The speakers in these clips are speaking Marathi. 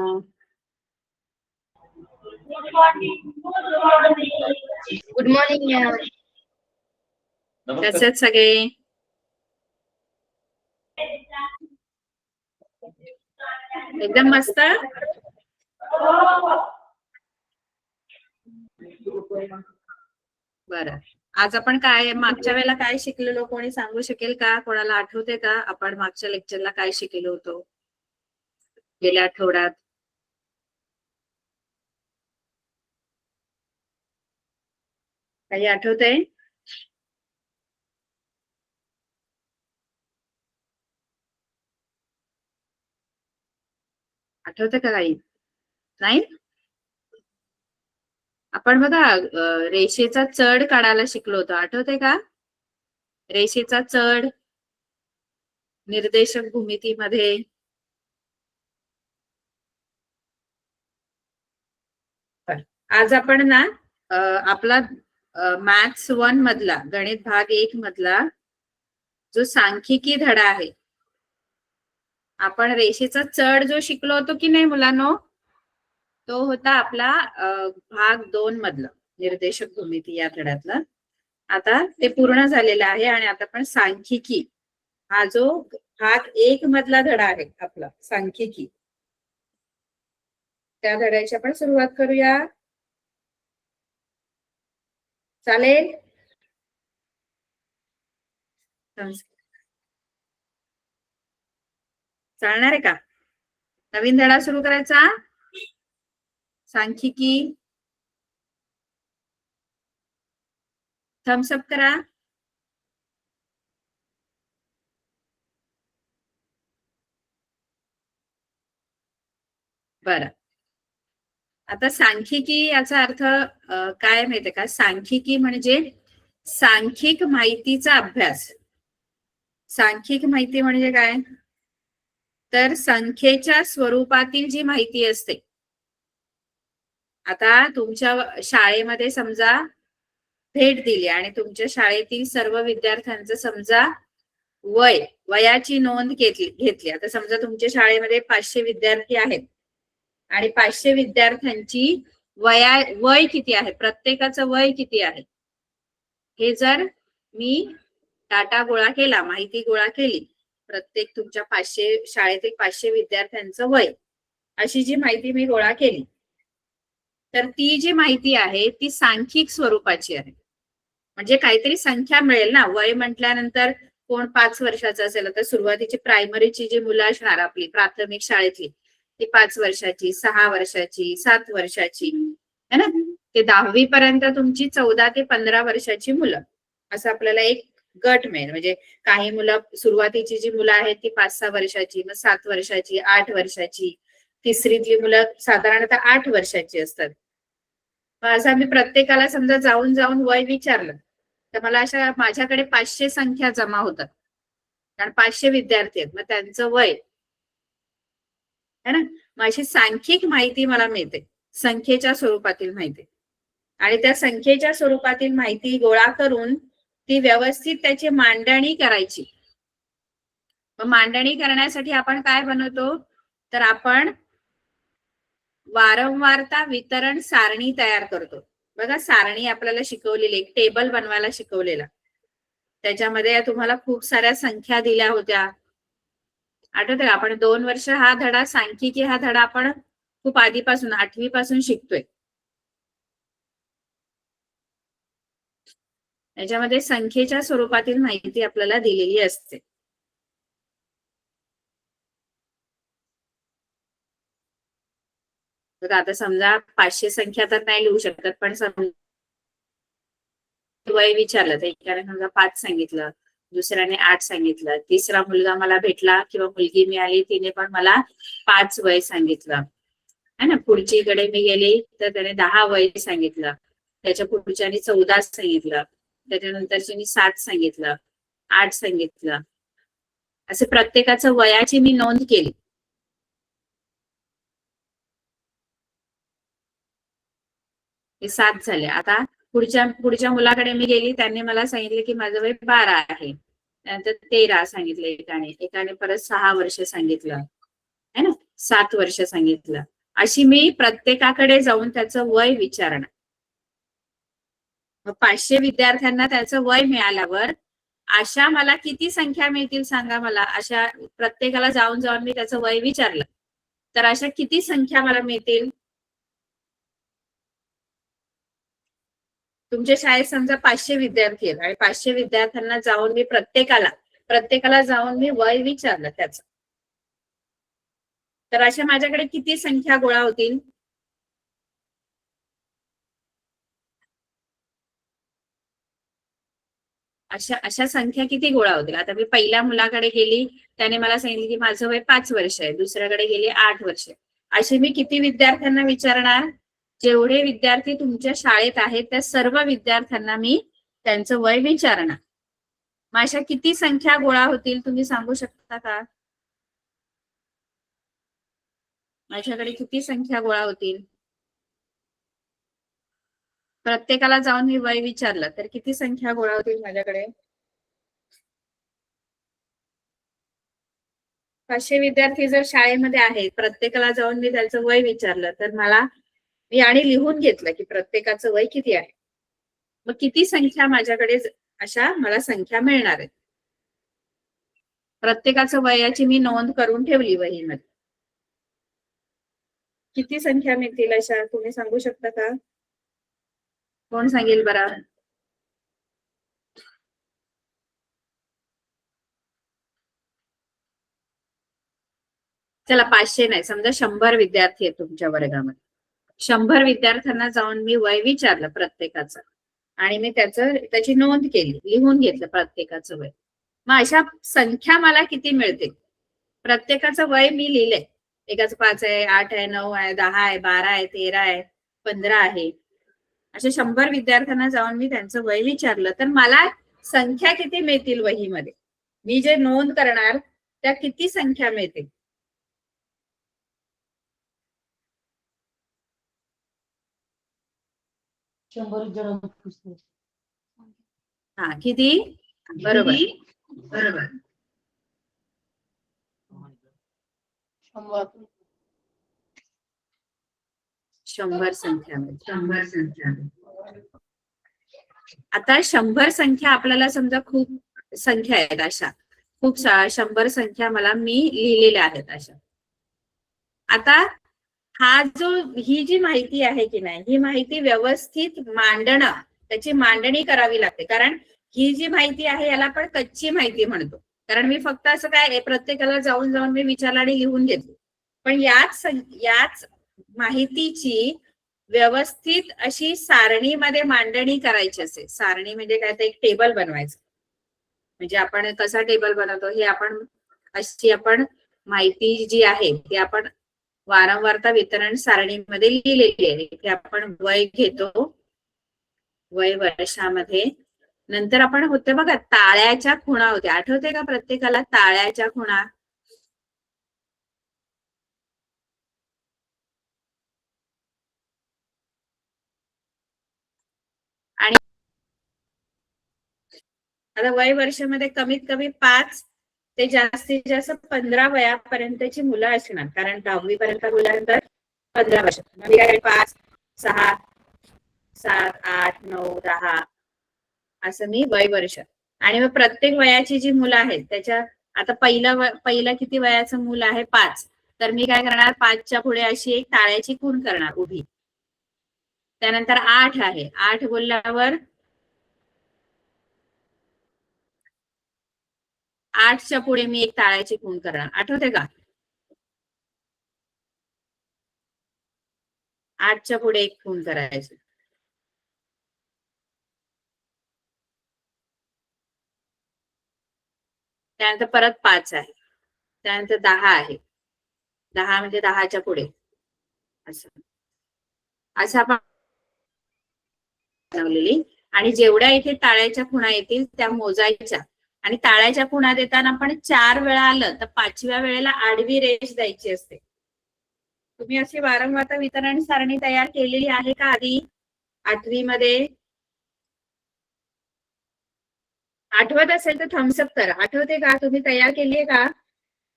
Good morning. कसे आहेत सगळे? एकदम मस्त. बरं, आज आपण काय मागच्या वेळेला काय शिकलेलो कोणी सांगू शकेल का? कोणाला आठवते का आपण मागच्या लेक्चरला काय शिकलो होतो गेल्या आठवड्यात? काही आठवतंय? आठवतं का काही? नाही. आपण बघा रेषेचा चढ काढायला शिकलो होतो, आठवतंय का? रेषेचा चढ निर्देशक भूमितीमध्ये. आज आपण ना आपला मॅथ्स 1 मधला गणित भाग 1 मधला जो सांख्यिकी धडा आहे, आपण रेषेचा चढ जो शिकलो होतो की नाही मुलांनो, तो होता आपला भाग 2 मधला निर्देशक भूमिती या धड्यातला. आता ते पूर्ण झालेलं आहे आणि आता आपण सांख्यिकी हा जो भाग 1 मधला धडा आहे आपला सांख्यिकी, त्या धड्याची आपण सुरुवात करूया. चालेल? चालणार आहे का? नवीन धडा सुरू करायचा सांख्यिकी. थम्सअप करा. बरं, आता सांख्यिकी याचा अर्थ काय माहितीये का? सांख्यिकी म्हणजे सांख्यिक माहितीचा अभ्यास. सांख्यिक माहिती म्हणजे काय? तर संख्येच्या स्वरूपातील जी माहिती असते. आता तुमच्या शाळेमध्ये समजा भेट दिली आणि तुमच्या शाळेतील सर्व विद्यार्थ्यांचं समजा वयाची नोंद घेतली. आता समजा तुमच्या शाळेमध्ये 500 विद्यार्थी आहेत आणि 500 विद्यार्थ्यांची वय किती आहे, प्रत्येकाचं वय किती आहे, हे जर मी डाटा गोळा केला, माहिती गोळा केली, प्रत्येक तुमच्या 500 शाळेतील 500 विद्यार्थ्यांचं वय, अशी जी माहिती मी गोळा केली, तर ती जी माहिती आहे ती सांख्यिक स्वरूपाची आहे. म्हणजे काहीतरी संख्या मिळेल ना. वय म्हटल्यानंतर कोण 5 वर्षाचं असेल, तर सुरुवातीची प्रायमरीची जी मुलं असणार आपली प्राथमिक शाळेतली, ती 5 वर्षाची, 6 वर्षाची, 7 वर्षाची, है ना. ते 10वी पर्यंत तुमची 14 ते 15 वर्षाची मुलं, असं आपल्याला एक गट मिळेल. म्हणजे काही मुलं, सुरुवातीची जी मुलं आहेत ती 5-6 वर्षाची, मग 7 वर्षाची, 8 वर्षाची, तिसरीतली मुलं साधारणतः 8 वर्षाची असतात. असं मी प्रत्येकाला समजा जाऊन जाऊन वय विचारलं, तर मला अशा माझ्याकडे 500 संख्या जमा होतात, कारण 500 विद्यार्थी आहेत, मग त्यांचं वय है ना. मग अशी सांख्यिक माहिती मला मिळते, संख्येच्या स्वरूपातील माहिती. आणि त्या संख्येच्या स्वरूपातील माहिती गोळा करून ती व्यवस्थित त्याची मांडणी करायची. मग मांडणी करण्यासाठी आपण काय बनवतो, तर आपण वारंवारता वितरण सारणी तयार करतो. बघा, सारणी आपल्याला शिकवलेली, एक टेबल बनवायला शिकवलेला, त्याच्यामध्ये तुम्हाला खूप साऱ्या संख्या दिल्या होत्या, आठवतं का? आपण 2 वर्ष हा धडा, सांख्यिकी हा धडा आपण खूप आधीपासून 8वी पासून शिकतोय. याच्यामध्ये संख्येच्या स्वरूपातील माहिती आपल्याला दिलेली असते. बघा, आता समजा 500 संख्या तर नाही लिहू शकत, पण वय विचारलं तर एकाने समजा 5 सांगितलं, दुसऱ्याने 8 सांगितलं, तिसरा मुलगा मला भेटला किंवा मुलगी मिळाली, तिने पण मला 5 वय सांगितलं, है ना. पुढचीकडे मी गेली तर त्याने 10 वय सांगितलं, त्याच्या पुढच्याने 14 सांगितलं, त्याच्यानंतरची 7 सांगितलं, 8 सांगितलं, असे प्रत्येकाचं वयाची मी नोंद केली. हे 7 झाले. आता पुढच्या मुलाकडे मी गेली, त्यांनी मला सांगितले की माझं वय 12 आहे, त्यानंतर 13 सांगितलं एकाने परत 6 वर्ष सांगितलं, है ना, 7 वर्ष सांगितलं. अशी मी प्रत्येकाकडे जाऊन त्याचं वय विचारणार. मग 500 विद्यार्थ्यांना त्याचं वय मिळाल्यावर अशा मला किती संख्या मिळतील सांगा मला. अशा प्रत्येकाला जाऊन जाऊन मी त्याचं वय विचारलं तर अशा किती संख्या मला मिळतील. तुमच्या शाळेत समजा 500 विद्यार्थी आहेत आणि 500 विद्यार्थ्यांना जाऊन मी प्रत्येकाला जाऊन मी वय विचारलं त्याचं, तर अशा माझ्याकडे किती संख्या गोळा होतील. अशा अशा संख्या किती गोळा होतील. आता मी पहिल्या मुलाकडे गेली, त्याने मला सांगितलं की माझं वय 5 वर्ष आहे. दुसऱ्याकडे गेली 8 वर्ष. असे मी किती विद्यार्थ्यांना विचारणार. जेवढे विद्यार्थी तुमच्या शाळेत आहेत त्या सर्व विद्यार्थ्यांना मी त्यांचं वय विचारणार. मग अशा किती संख्या गोळा होतील तुम्ही सांगू शकता का. माझ्याकडे किती संख्या गोळा होतील. प्रत्येकाला जाऊन मी वय विचारलं तर किती संख्या गोळा होतील माझ्याकडे. 500 विद्यार्थी जर शाळेमध्ये आहेत, प्रत्येकाला जाऊन मी त्यांचं वय विचारलं तर मला मी आणि लिहून घेतलं की प्रत्येकाचं वय किती आहे. मग किती संख्या माझ्याकडे अशा मला संख्या मिळणार आहेत. प्रत्येकाचं वयाची मी नोंद करून ठेवली वहीमध्ये. किती संख्या मिळतील अशा तुम्ही सांगू शकता का. कोण सांगेल बरा. चला 500 नाही, समजा 100 विद्यार्थी आहेत तुमच्या वर्गामध्ये. 100 विद्यार्थ्यांना जाऊन मी वय विचारलं प्रत्येकाचं आणि मी त्याची नोंद केली, लिहून घेतलं प्रत्येकाचं वय. मग अशा संख्या मला किती मिळतील. प्रत्येकाचं वय मी लिहिलंय. एकाचं 5 आहे, 8 आहे, 9 आहे, 10 आहे, 12 आहे, 13 आहे, 15 आहे. अशा 100 विद्यार्थ्यांना जाऊन मी त्यांचं वय विचारलं तर मला संख्या किती मिळतील वहीमध्ये. मी जे नोंद करणार त्या किती संख्या मिळतील. हा किती. बरोबर बरोबर. 100 संख्या. 100 संख्या. आता 100 संख्या आपल्याला समजा खूप संख्या आहेत अशा खूप 100 संख्या मला मी लिहिलेल्या आहेत अशा. आता ही जी माहिती आहे की नाही, ही माहिती व्यवस्थित मांडणं, त्याची मांडणी करावी लागते. कारण ही जी माहिती आहे याला आपण कच्ची माहिती म्हणतो. कारण मी फक्त असं काय प्रत्येकाला जाऊन जाऊन मी विचारलं आणि लिहून घेतलं. पण याच माहितीची व्यवस्थित अशी सारणीमध्ये मांडणी करायची असेल. सारणी म्हणजे काय, तर एक टेबल बनवायचं. म्हणजे आपण कसा टेबल बनवतो हे आपण माहिती जी आहे ती आपण वारंवारता वितरण सारणीमध्ये लिहिलेली आहे. इथे आपण वय घेतो, वय वर्षामध्ये. नंतर आपण होते बघा ताळ्याच्या खुणा होत्या, आठवते का प्रत्येकाला ताळ्याच्या खुणा. आणि आता वय वर्षामध्ये कमीत कमी 5 ते जास्तीत जास्त 15 वयापर्यंतची मुलं असणार. कारण 10वी पर्यंत मुलांनंतर 15 वर्ष. 5, 6, 7, 8, 9, 10 असं मी वय वर्ष. आणि मग प्रत्येक वयाची जी मुलं आहेत त्याच्या आता पहिलं किती वयाचं मुलं आहे 5, तर मी काय करणार 5च्या पुढे अशी एक ताळ्याची खूण करणार उभी. त्यानंतर 8 आहे, 8 बोलल्यावर 8च्या पुढे मी एक ताळ्याची खूण करणार. आठवते का. 8च्या पुढे एक खूण करायची. त्यानंतर परत 5 आहे, त्यानंतर 10 आहे, 10 म्हणजे 10च्या पुढे असं आपण बनवलेली. आणि जेवढ्या इथे ताळ्याच्या खुणा येतील त्या मोजायच्या. आणि ताळ्याच्या खुणा देताना पण 4 वेळा आलं तर 5व्या वेळेला आडवी रेष द्यायची असते. तुम्ही अशी वारंवारता वितरण सारणी तयार केलेली आहे का आधी 8वी मध्ये. आठवत असेल तर थम्सअप करा. आठवते का, तुम्ही तयार केली आहे का.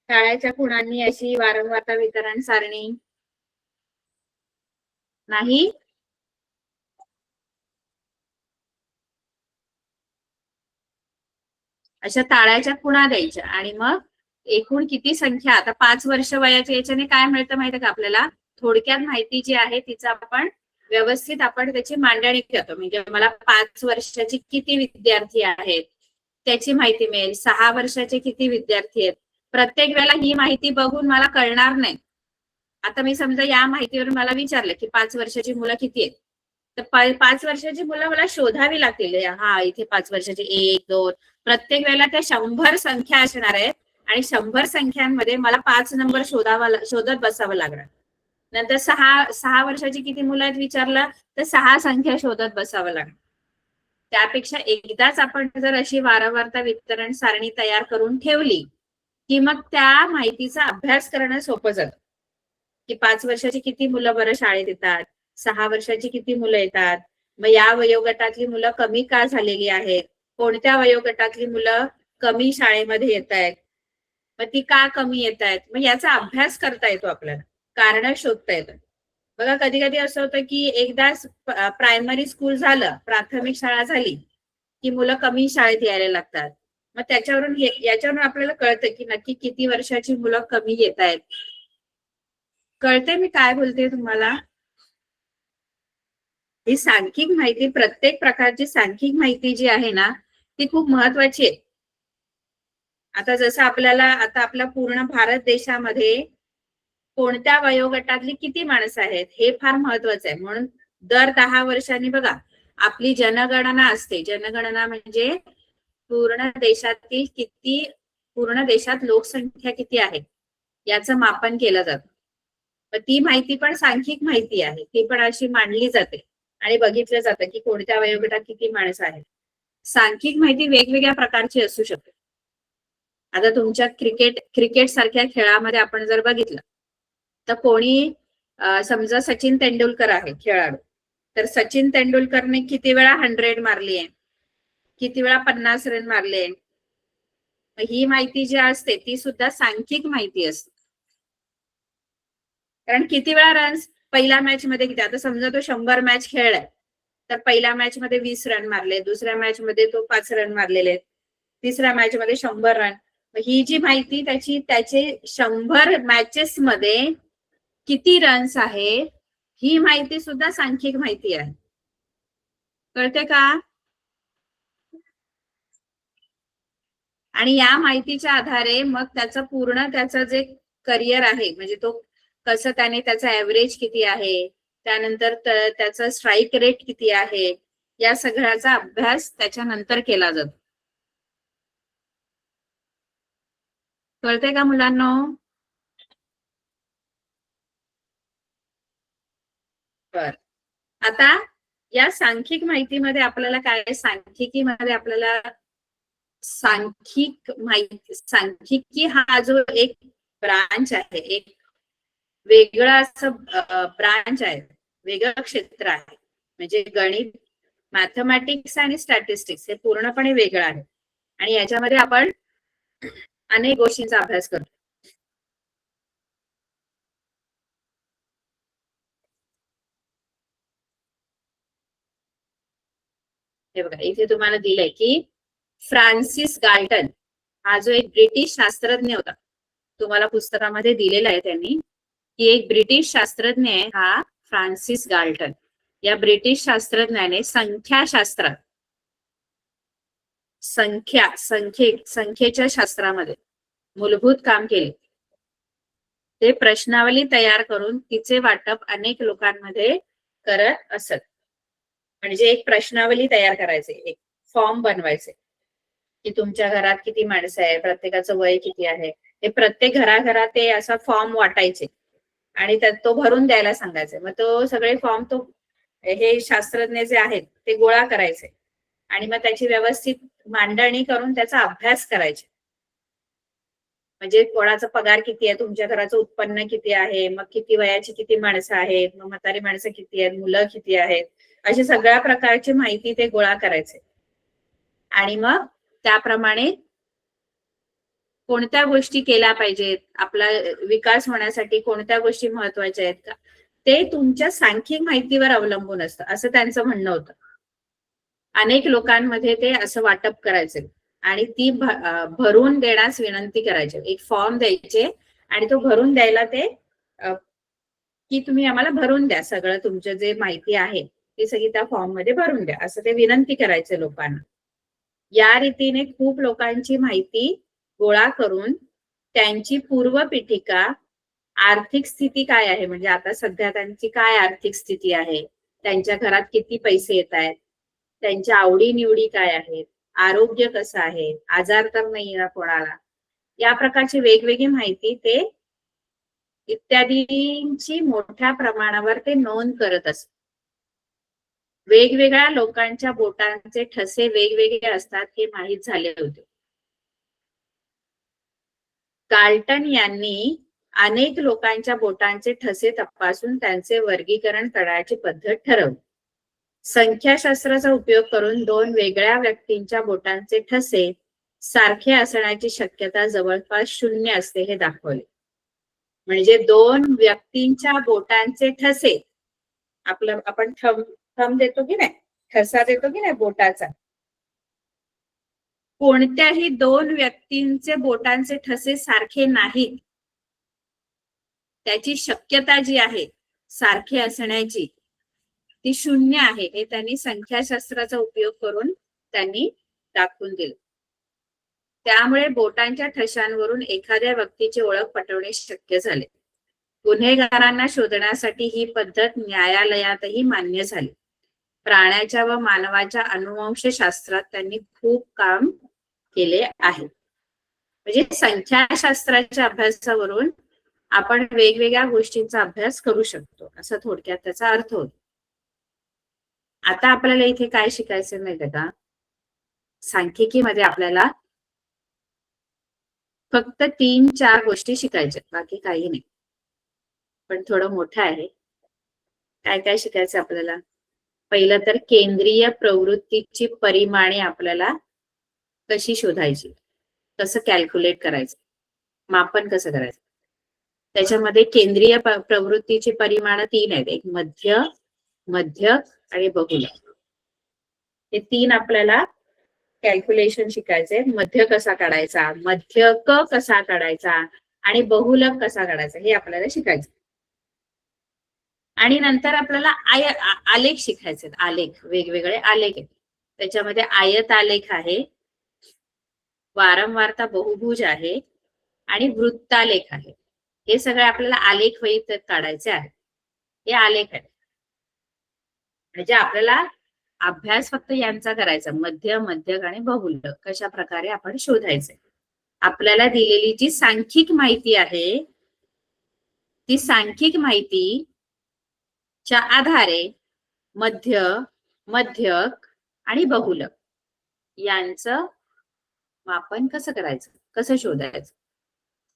टाळ्याच्या खुणांनी अशी वारंवारता वितरण सारणी नाही. अशा ताळ्याच्या खुणा द्यायच्या आणि मग एकूण किती संख्या, आता 5 वर्ष वयाच्या याच्याने काय मिळतं माहितीये का आपल्याला, थोडक्यात माहिती जी आहे तिचं आपण व्यवस्थित आपण त्याची मांडणी करतो. म्हणजे मला 5 वर्षाचे किती विद्यार्थी आहेत त्याची माहिती मिळेल, 6 वर्षाचे किती विद्यार्थी आहेत. प्रत्येक वेळेला ही माहिती बघून मला कळणार नाही. आता मी समजा या माहितीवरून मला विचारलं की 5 वर्षाची मुलं किती आहेत, तर 5 वर्षाची मुलं मला शोधावी लागतील. हा इथे 5 वर्षाची 1 2, प्रत्येक वेळेला त्या 100 संख्या असणार आहेत आणि 100 संख्यांमध्ये मला 5 नंबर शोधत बसावं लागणार. नंतर 6 वर्षाची किती मुलं आहेत विचारलं तर 6 संख्या शोधत बसावं लागणार. त्यापेक्षा एकदाच आपण जर अशी वारंवारता वितरण सारणी तयार करून ठेवली की मग त्या माहितीचा अभ्यास करणं सोपं जातं. की 5 वर्षाची किती मुलं बरं शाळेत येतात, 6 वर्षाची किती मुलं येतात, मग या वयोगटातली मुलं कमी का झालेली आहेत, कोणत्या वयोगटातली मुलं कमी शाळेमध्ये येत आहेत, मग ती का कमी येत आहेत, मग याचा अभ्यास करता येतो आपल्याला, कारण शोधता येतं. बघा कधी कधी असं होतं की एकदा प्रायमरी स्कूल झालं, प्राथमिक शाळा झाली की मुलं कमी शाळेत यायला लागतात. मग त्याच्यावरून याच्यावरून आपल्याला कळतं की नक्की किती वर्षाची मुलं कमी येत आहेत. कळते मी काय बोलते तुम्हाला? ही सांख्यिक माहिती, प्रत्येक प्रकारची सांख्यिक माहिती जी आहे ना ती खूप महत्वाची आहे. आता जसं आपल्याला आता आपल्या पूर्ण भारत देशामध्ये कोणत्या वयोगटातली किती माणसं आहेत हे फार महत्वाचं आहे. म्हणून दर 10 वर्षांनी बघा आपली जनगणना असते. जनगणना म्हणजे पूर्ण देशातील किती, पूर्ण देशात लोकसंख्या किती आहे याचं मापन केलं जातं. ती माहिती पण सांख्यिक माहिती आहे, ती पण अशी मांडली जाते आणि बघितलं जातं की कोणत्या वयोगटात किती माणसं आहेत. सांख्यिक माहिती वेगवेगळ्या प्रकारची असू शकते. आता तुमच्या क्रिकेट सारख्या खेळामध्ये आपण जर बघितलं तर कोणी समजा सचिन तेंडुलकर आहे खेळाडू, तर सचिन तेंडुलकरने किती वेळा 100 मारली आहे, किती वेळा 50 रन मारले, ही माहिती जी असते ती सुद्धा सांख्यिक माहिती असते. कारण किती वेळा रन्स पहिल्या मॅच मध्ये किती, आता समजा तो 100 मॅच खेळलाय तर पहिल्या मॅच मध्ये 20 रन मारले, दुसऱ्या मॅच मध्ये तो 5 रन मारलेले, तिसऱ्या मॅच मध्ये 100 रन. ही जी माहिती त्याचे 100 मॅचेस मध्ये किती रन्स आहे ही माहिती सुद्धा सांख्यिक माहिती आहे. कळते का? आणि या माहितीच्या आधारे मग त्याचं जे करिअर आहे, म्हणजे तो कसं त्याने त्याचा ऍव्हरेज किती आहे, त्यानंतर त्याचा स्ट्राईक रेट किती आहे, या सगळ्याचा अभ्यास त्याच्यानंतर केला जातो. कळते का मुलांना? बर, आता या सांख्यिक माहितीमध्ये आपल्याला काय, सांख्यिकीमध्ये आपल्याला सांख्यिक माहिती, सांख्यिकी हा जो एक ब्रांच आहे, एक वेगळं असं ब्रांच आहे, वेगळं क्षेत्र आहे. म्हणजे गणित, मॅथमॅटिक्स आणि स्टॅटिस्टिक्स हे पूर्णपणे वेगळं आहे आणि याच्यामध्ये आपण अनेक गोष्टींचा अभ्यास करतो. हे बघा इथे तुम्हाला दिलंय की फ्रान्सिस गाल्टन हा जो एक ब्रिटिश शास्त्रज्ञ होता, तुम्हाला पुस्तकामध्ये दिलेला आहे त्यांनी, की एक ब्रिटिश शास्त्रज्ञ आहे हा फ्रान्सिस गाल्टन. या ब्रिटिश शास्त्रज्ञाने संख्याशास्त्रात, संख्येच्या शास्त्रामध्ये मूलभूत काम केले. ते प्रश्नावली तयार करून तिचे वाटप अनेक लोकांमध्ये करत असत. म्हणजे एक प्रश्नावली तयार करायचे, एक फॉर्म बनवायचे की तुमच्या घरात किती माणसं आहे, प्रत्येकाचं वय किती आहे, हे प्रत्येक घराघरात ते असा फॉर्म वाटायचे आणि त्यात तो भरून द्यायला सांगायचे. मग तो सगळे फॉर्म तो हे शास्त्रज्ञ जे आहेत ते गोळा करायचे आणि मग त्याची व्यवस्थित मांडणी करून त्याचा अभ्यास करायचे. म्हणजे कोणाचा पगार किती आहे, तुमच्या घराचं उत्पन्न किती आहे, मग किती वयाची किती माणसं आहेत, मग म्हातारी माणसं किती आहेत, मुलं किती आहेत, अशी सगळ्या प्रकारची माहिती ते गोळा करायचे आणि मग त्याप्रमाणे कोणत्या गोष्टी केल्या पाहिजेत, आपला विकास होण्यासाठी कोणत्या गोष्टी महत्वाच्या आहेत का, ते तुमच्या सांख्यिक माहितीवर अवलंबून असतं, असं त्यांचं म्हणणं होतं. अनेक लोकांमध्ये ते असं वाटप करायचे आणि ती भरून देण्यास विनंती करायची. एक फॉर्म द्यायचे आणि तो भरून द्यायला ते की तुम्ही आम्हाला भरून द्या, सगळं तुमचं जे माहिती आहे ती सगळी त्या फॉर्म मध्ये भरून द्या, असं ते विनंती करायचे लोकांना. या रीतीने खूप लोकांची माहिती गोळा करून त्यांची पूर्वपीठिका, आर्थिक स्थिती काय आहे, म्हणजे आता सध्या त्यांची काय आर्थिक स्थिती आहे, त्यांच्या घरात किती पैसे येत आहेत, त्यांच्या आवडी निवडी काय आहेत, आरोग्य कसं आहे, आजार तर नाही ना कोणाला, या प्रकारची वेगवेगळी माहिती ते इत्यादींची मोठ्या प्रमाणावर ते नोंद करत असत. वेगवेगळ्या लोकांच्या बोटांचे ठसे वेगवेगळे असतात हे माहीत झाले होते. कार्ल्टन यांनी अनेक लोकांच्या बोटांचे ठसे तपासून त्यांचे वर्गीकरण करण्याची पद्धत ठरवली. संख्याशास्त्राचा उपयोग करून दोन वेगळ्या व्यक्तींच्या बोटांचे ठसे सारखे असण्याची शक्यता जवळपास 0 असते हे दाखवले. म्हणजे दोन व्यक्तींच्या बोटांचे ठसे, आपलं आपण थंब देतो की नाही, ठसा देतो की नाही बोटाचा, कोणत्याही दोन व्यक्तींचे बोटांचे ठसे सारखे नाहीत, त्याची शक्यता जी आहे सारखे असण्याची ती 0 आहे, हे त्यांनी संख्याशास्त्राचा उपयोग करून त्यांनी दाखवून दिलं. त्यामुळे बोटांच्या ठशांवरून एखाद्या व्यक्तीची ओळख पटवणे शक्य झाले. गुन्हेगारांना शोधण्यासाठी ही पद्धत न्यायालयातही मान्य झाली. प्राण्याच्या व मानवाच्या अनुवंशशास्त्रात त्यांनी खूप काम केले आहे. म्हणजे संख्याशास्त्राच्या अभ्यासावरून आपण वेगवेगळ्या गोष्टींचा अभ्यास करू शकतो, असं थोडक्यात त्याचा अर्थ होतो. आता आपल्याला इथे काय शिकायचं माहितीये का, सांख्यिकीमध्ये आपल्याला फक्त 3-4 गोष्टी शिकायच्या, बाकी काही नाही. पण थोडं मोठं आहे. काय काय शिकायचं आपल्याला? पहिलं तर केंद्रीय प्रवृत्तीची परिमाणे आपल्याला कशी शोधायची, कसं कॅल्क्युलेट करायचं, मापन कसं करायचं. त्याच्यामध्ये केंद्रीय प्रवृत्तीची परिमाण 3 आहेत, एक मध्य, मध्यक आणि बहुलक. हे 3 आपल्याला कॅल्क्युलेशन शिकायचे. मध्य कसा काढायचा, मध्यक कसा काढायचा आणि बहुलक कसा काढायचा हे आपल्याला शिकायचं. आणि नंतर आपल्याला आलेख शिकायचे. आलेख, वेगवेगळे आलेख आहेत. त्याच्यामध्ये आयत आलेख आहे, वारंवारता बहुभुज आहे आणि वृत्तालेख आहे. हे सगळे आपल्याला आलेख वहीत काढायचे आहेत. हे आलेख आहेत. म्हणजे आपल्याला अभ्यास फक्त यांचा करायचा, मध्य, मध्यक आणि बहुलक कशा प्रकारे आपण शोधायचे. आपल्याला दिलेली जी सांख्यिक माहिती आहे ती सांख्यिक माहिती च्या आधारे मध्य, मध्यक आणि बहुलक यांचं मापन कसं करायचं, कसं शोधायचं,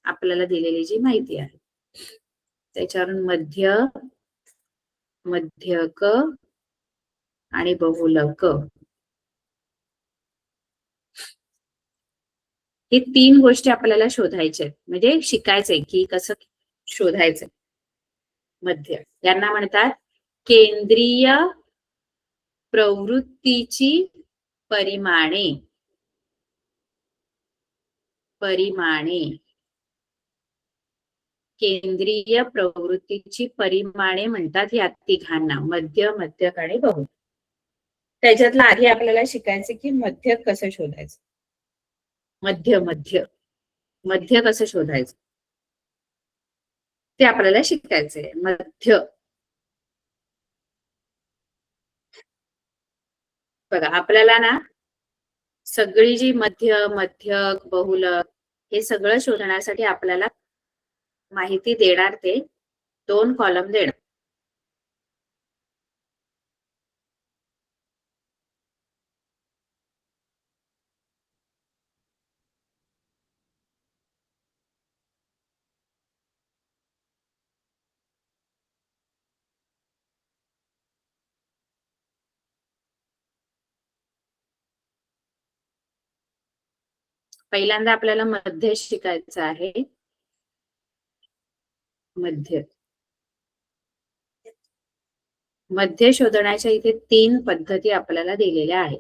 आपल्याला दिलेली जी माहिती आहे त्याच्यावरून मध्य, मध्यक आणि बहुलक हे 3 गोष्टी आपल्याला शोधायच्या, म्हणजे शिकायचंय की कसं शोधायचं. मध्य यांना म्हणतात केंद्रीय प्रवृत्तीची परिमाणे. परिमाणे, केंद्रीय प्रवृत्तीची परिमाणे म्हणतात या तिघांना, मध्य, मध्यक आणि बहुलक. त्याच्यातलं आधी आपल्याला शिकायचं की मध्यक कसं शोधायचं. मध्य मध्य मध्य कसं शोधायचं ते आपल्याला शिकायचंय. मध्य बघा, आपल्याला ना सगळी जी मध्य, मध्यक, बहुलक हे सगळं शोधण्यासाठी आपल्याला माहिती देणार ते 2 कॉलम देणार. पहिल्यांदा आपल्याला मध्य शिकायचं आहे. मध्य मध्य शोधण्याच्या इथे 3 पद्धती आपल्याला दिलेल्या आहेत.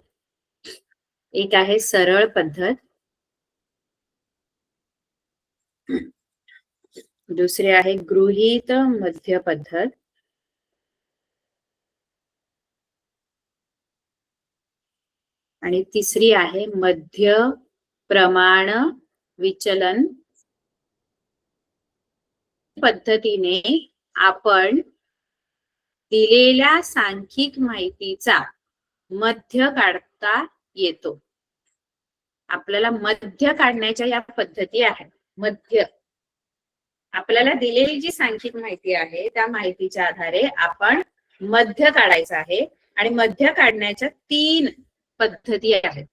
एक आहे सरळ पद्धत, दुसरी आहे गृहीत मध्य पद्धत, आणि तिसरी आहे मध्य प्रमाण विचलन पद्धतीने आपण दिलेल्या सांख्यिक माहितीचा मध्य काढता येतो. आपल्याला मध्य काढण्याच्या या पद्धती आहेत. मध्य आपल्याला दिलेली जी सांख्यिक माहिती आहे त्या माहितीच्या आधारे आपण मध्य काढायचं आहे, आणि मध्य काढण्याच्या 3 पद्धती आहेत.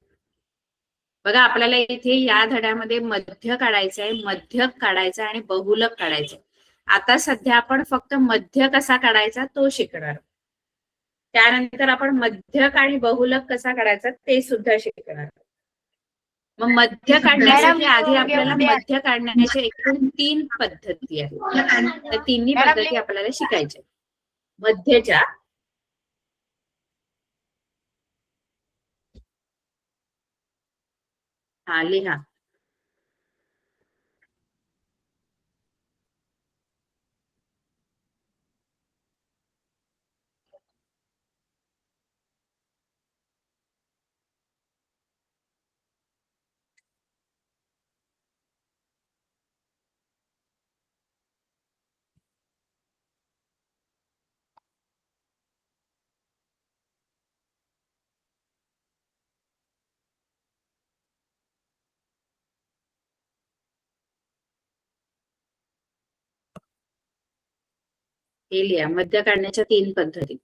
बघा, आपल्याला इथे या धड्यामध्ये मध्य काढायचं आहे, मध्यक काढायचं आणि बहुलक काढायचं. आता सध्या आपण फक्त मध्य कसा काढायचा तो शिकणार. त्यानंतर आपण मध्यक आणि बहुलक कसा काढायचा ते सुद्धा शिकणार. मग मध्य काढण्यासाठी आधी आपल्याला मध्य काढण्याच्या एकूण 3 पद्धती आहेत. त्या तिन्ही पद्धती आपल्याला शिकायच्या. मध्यच्या लिहा. हे लिहा, मध्य काढण्याच्या 3 पद्धती.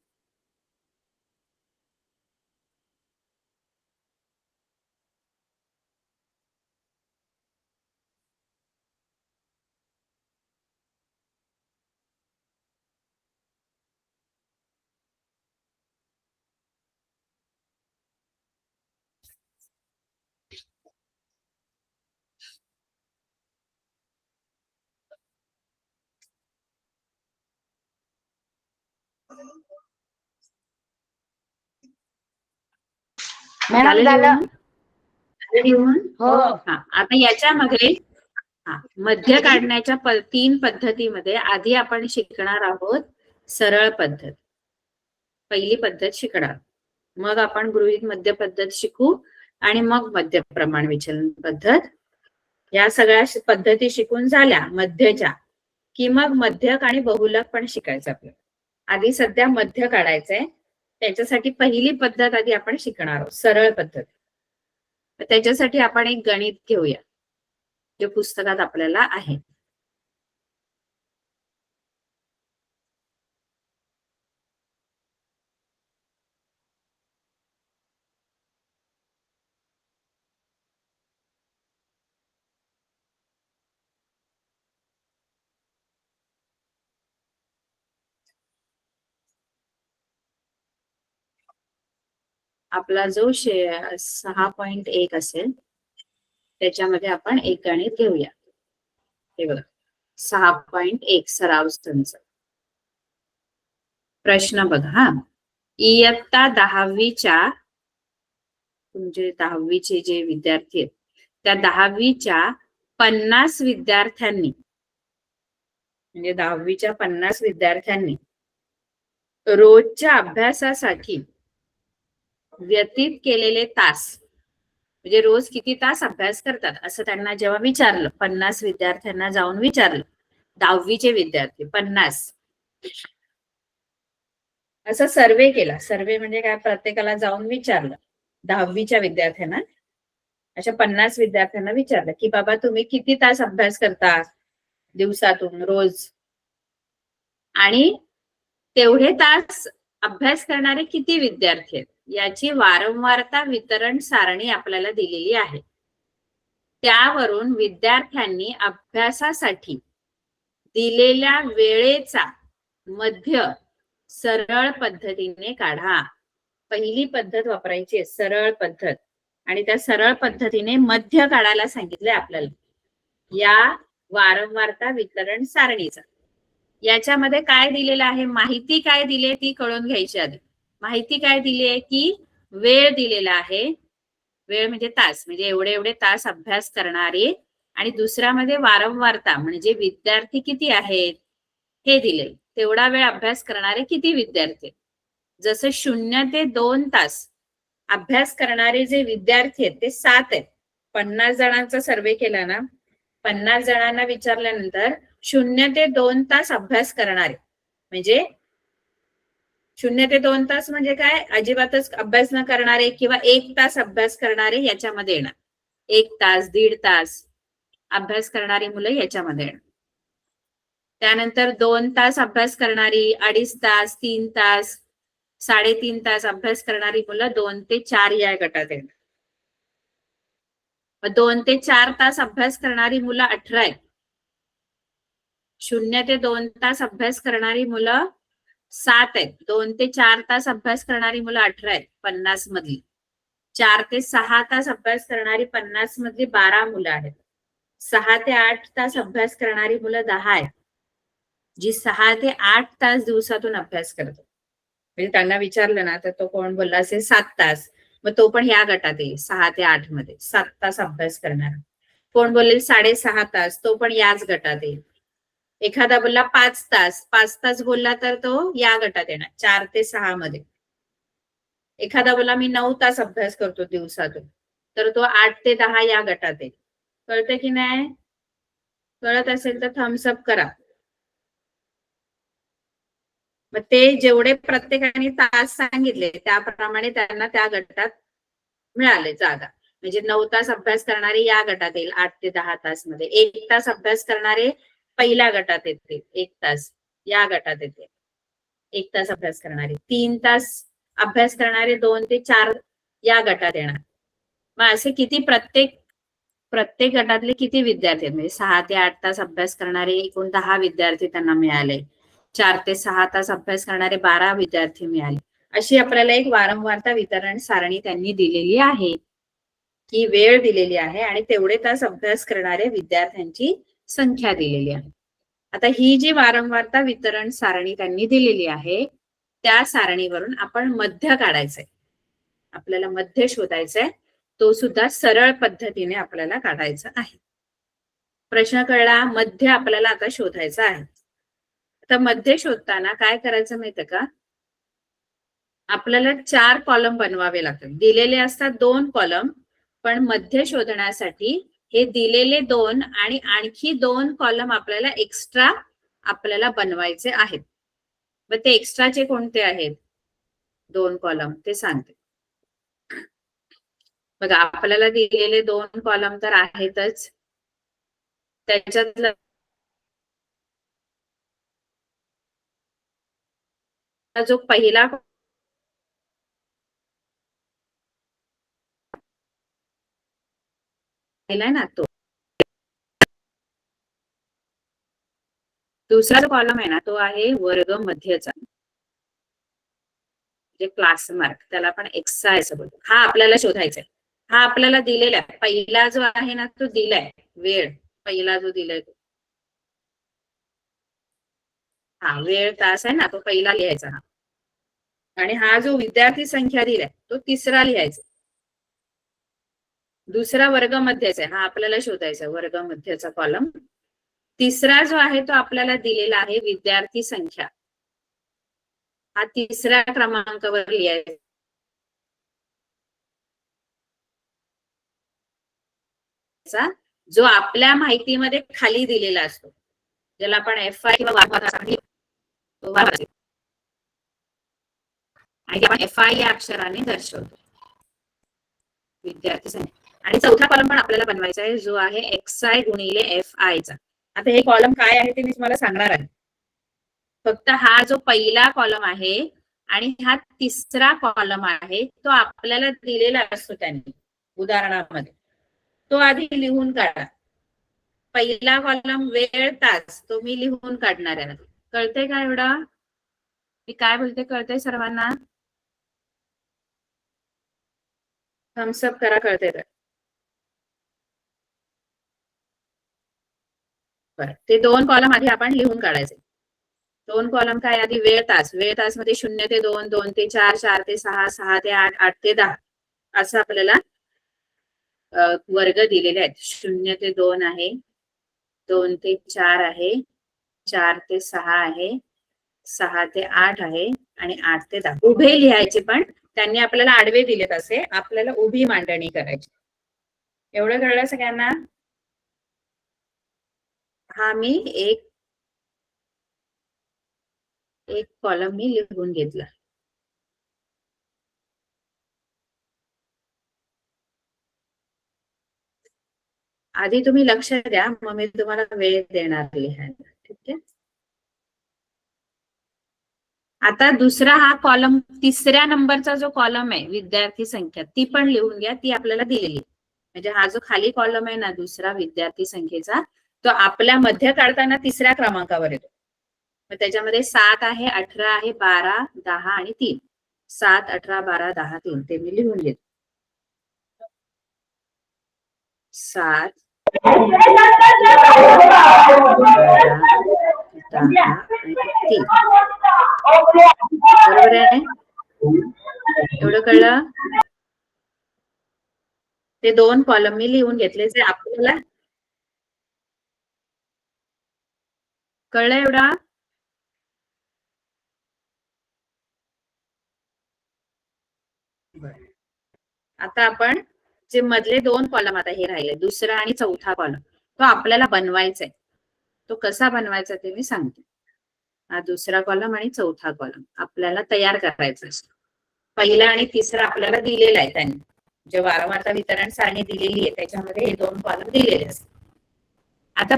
हो. आता याच्यामध्ये मध्य काढण्याच्या 3 पद्धतीमध्ये आधी आपण शिकणार आहोत सरळ पद्धत. पहिली पद्धत शिकणार, मग आपण गृहीत मध्य पद्धत शिकू, आणि मग मध्य प्रमाण विचलन पद्धत. या सगळ्या पद्धती शिकून झाल्या मध्यच्या, की मग मध्यक आणि बहुलक पण शिकायचं आपल्याला. आधी सध्या मध्य काढायचंय, त्याच्यासाठी पहिली पद्धत आधी आपण शिकणार आहोत, सरळ पद्धत. त्याच्यासाठी आपण एक गणित घेऊया जे पुस्तकात आपल्याला आहे. आपला जो 6.1 असेल त्याच्यामध्ये आपण एक गणित घेऊया. हे बघा, 6.1 सराव संच. प्रश्न बघा. इयत्ता 10वीच्या, तुमचे 10वीचे जे विद्यार्थी आहेत त्या 10वीच्या 50 विद्यार्थ्यांनी, म्हणजे 10वीच्या 50 विद्यार्थ्यांनी रोजच्या अभ्यासासाठी व्यतीत केलेले तास, म्हणजे रोज किती तास अभ्यास करतात असं त्यांना जेव्हा विचारलं, 50 विद्यार्थ्यांना जाऊन विचारलं, 10वीचे विद्यार्थी 50, असं सर्वे केला. सर्वे म्हणजे काय, प्रत्येकाला जाऊन विचारलं. 10वीच्या विद्यार्थ्यांना, अशा 50 विद्यार्थ्यांना विचारलं की बाबा तुम्ही किती तास अभ्यास करता दिवसातून रोज, आणि तेवढे तास अभ्यास करणारे किती विद्यार्थी आहेत याची वारंवारता वितरण सारणी आपल्याला दिलेली आहे. त्यावरून विद्यार्थ्यांनी अभ्यासासाठी दिलेल्या वेळेचा मध्य सरळ पद्धतीने काढा. पहिली पद्धत वापरायची आहे, सरळ पद्धत, आणि त्या सरळ पद्धतीने मध्य काढायला सांगितलंय आपल्याला या वारंवारता वितरण सारणीचा. याच्यामध्ये काय दिलेलं आहे, माहिती काय दिली ती कळून घ्यायची आधी. माहिती काय दिली आहे की वेळ दिलेला आहे, वेळ म्हणजे तास, म्हणजे एवढे एवढे तास अभ्यास करणारे, आणि दुसऱ्यामध्ये वारंवारता म्हणजे विद्यार्थी किती आहेत हे दिले, तेवढा वेळ अभ्यास करणारे किती विद्यार्थी. जसं 0 ते 2 तास अभ्यास करणारे जे विद्यार्थी आहेत ते 7 आहेत. 50 जणांचा सर्वे केला ना, 50 जणांना विचारल्यानंतर 0 ते 2 तास अभ्यास करणारे म्हणजे 0 ते 2 तास म्हणजे काय, अजिबातच अभ्यास न करणारे किंवा 1 तास अभ्यास करणारे याच्यामध्ये येणार. 1 तास 1.5 तास अभ्यास करणारी मुलं याच्यामध्ये येणार. त्यानंतर 2 तास अभ्यास करणारी, 2.5 तास, 3 तास, 3.5 तास अभ्यास करणारी मुलं 2 ते 4 या गटात येणार. 2 ते 4 तास अभ्यास करणारी मुलं 18 आहेत. 0 ते 2 तास अभ्यास करणारी मुलं 7 आहेत. 2 ते 4 तास अभ्यास करणारी मुलं 18 आहेत 50 मधली. 4 ते 6 तास अभ्यास करणारी 50 मधली 12 मुलं आहेत. 6 ते 8 तास अभ्यास करणारी मुलं 10 आहेत, जी 6 ते 8 तास दिवसातून अभ्यास करतो. म्हणजे त्यांना विचारलं ना तर तो कोण बोलला असेल 7 तास, मग तो पण ह्या गटात येईल 6 ते 8 मध्ये 7 तास अभ्यास करणार. कोण बोलेल 6.5 तास, तो पण याच गटात येईल. एखादा बोलला 5 तास, 5 तास बोलला तर तो या गटात येणार 4 ते 6 मध्ये. एखादा बोला मी 9 तास अभ्यास करतो दिवसातून, तर तो 8 ते 10 या गटात येईल. कळतं की नाही? कळत असेल तर थम्स अप करा. मग ते जेवढे प्रत्येकाने तास सांगितले त्याप्रमाणे त्यांना त्या गटात मिळाले जागा. म्हणजे 9 तास अभ्यास करणारे या गटात येईल 8 ते 10 तास मध्ये. 1 तास अभ्यास करणारे पहिल्या गटात येतील, 1 तास या गटात येते. 1 तास अभ्यास करणारे, 3 तास अभ्यास करणारे 2 ते 4 या गटात येणार. मग असे किती प्रत्येक प्रत्येक गटातले किती विद्यार्थी आहेत, म्हणजे 6 ते 8 तास अभ्यास करणारे एकूण 10 विद्यार्थी त्यांना मिळाले. 4 ते 6 तास अभ्यास करणारे 12 विद्यार्थी मिळाले. अशी आपल्याला एक वारंवारता वितरण सारणी त्यांनी दिलेली आहे, की वेळ दिलेली आहे आणि तेवढे तास अभ्यास करणारे विद्यार्थ्यांची संख्या दिलेली आहे. आता ही जी वारंवारता वितरण सारणी त्यांनी दिलेली आहे त्या सारणीवरून आपण मध्य काढायचंय. आपल्याला मध्य शोधायचंय, तो सुद्धा सरळ पद्धतीने आपल्याला काढायचा आहे. प्रश्न कळला? मध्य आपल्याला आता शोधायचा आहे. आता मध्य शोधताना काय करायचं माहितीये का, आपल्याला 4 कॉलम बनवावे लागतात. दिलेले असतात 2 कॉलम, पण मध्य शोधण्यासाठी हे दिलेले 2 आणि आणखी 2 कॉलम आपल्याला एक्स्ट्रा आपल्याला बनवायचे आहेत. मग ते एक्स्ट्राचे कोणते आहेत 2 कॉलम ते सांगते. बघा आपल्याला दिलेले 2 कॉलम तर आहेतच, त्याच्यातला जो पहिला ना तो, दुसरा जो कॉलम आहे ना तो आहे वर्ग मध्यचा, जे क्लास मार्क, त्याला आपण एक्सा असं बोलतो. हा आपल्याला शोधायचा आहे. हा आपल्याला दिलेला आहे. पहिला जो आहे ना तो दिलाय वेळ, पहिला जो दिलाय तो, हा वेळ तास आहे ना तो पहिला लिहायचा हा. आणि हा जो विद्यार्थी संख्या दिलाय तो तिसरा लिहायचा. दुसरा वर्ग मध्यचा आहे, हा आपल्याला शोधायचा वर्ग मध्यचा कॉलम. तिसरा जो आहे तो आपल्याला दिलेला आहे विद्यार्थी संख्या, हा तिसऱ्या क्रमांकावर लिहायचा. जो आपल्या माहितीमध्ये खाली दिलेला असतो, ज्याला आपण FI किंवा आणि आपण FI या अक्षराने दर्शवतो विद्यार्थी संख्या. आणि चौथा कॉलम पण आपल्याला बनवायचा आहे, जो आहे XI गुणिले FI चा. आता हे कॉलम काय आहे ते मी तुम्हाला सांगणार आहे. फक्त हा जो पहिला कॉलम आहे आणि हा तिसरा कॉलम आहे तो आपल्याला दिलेला असतो त्यांनी उदाहरणामध्ये, तो आधी लिहून काढा. पहिला कॉलम वेळ तास तो मी लिहून काढणार आहे. कळतंय का एवढं मी काय बोलते? कळतंय सर्वांना? थम्सअप करा कळते तर. बरं, ते 2 कॉलम आधी आपण लिहून काढायचे. 2 कॉलम काय? आधी वेळ तास. वेळ तास मध्ये 0 ते 2, 2 ते 4, 4 ते 6, 6 ते 8, 8 ते 10 असं आपल्याला वर्ग दिलेले आहेत. 0 ते 2 आहे, 2 ते 4 आहे, 4 ते 6 आहे, 6 ते 8 आहे आणि 8 ते 10. उभे लिहायचे, पण त्यांनी आपल्याला आडवे दिलेत असे, आपल्याला उभी मांडणी करायची. एवढं कळलं सगळ्यांना? हा मी एक कॉलम मी लिहून घेतला. आधी तुम्ही लक्ष द्या, मग मी तुम्हाला वेळ देणार लिहायला. ठीक आहे. आता दुसरा हा कॉलम, तिसऱ्या नंबरचा जो कॉलम आहे विद्यार्थी संख्या, ती पण लिहून घ्या. ती आपल्याला दिलेली, म्हणजे हा जो खाली कॉलम आहे ना दुसरा विद्यार्थी संख्येचा, तो आपल्या मध्य काढताना तिसऱ्या क्रमांकावर येतो. मग त्याच्यामध्ये 7 आहे, 18 आहे, 12, 10 आणि 3. 7, 18, 12, 10, 3 ते मी लिहून घेतो. 7, 12, 10 आणि 3. बरोबर आहे? एवढं कळलं? ते 2 कॉलम मी लिहून घेतले, जे आपल्याला कळलं. एवढा? आता आपण जे मधले 2 कॉलम, आता हे राहिले दुसरा आणि चौथा कॉलम, तो आपल्याला बनवायचा आहे. तो कसा बनवायचा ते मी सांगते. हा दुसरा कॉलम आणि चौथा कॉलम आपल्याला तयार करायचा असतो. पहिला आणि तिसरा आपल्याला दिलेला आहे त्यांनी, जे वारंवारता वितरण सारणी दिलेली आहे त्याच्यामध्ये हे 2 कॉलम दिलेले असतात. आता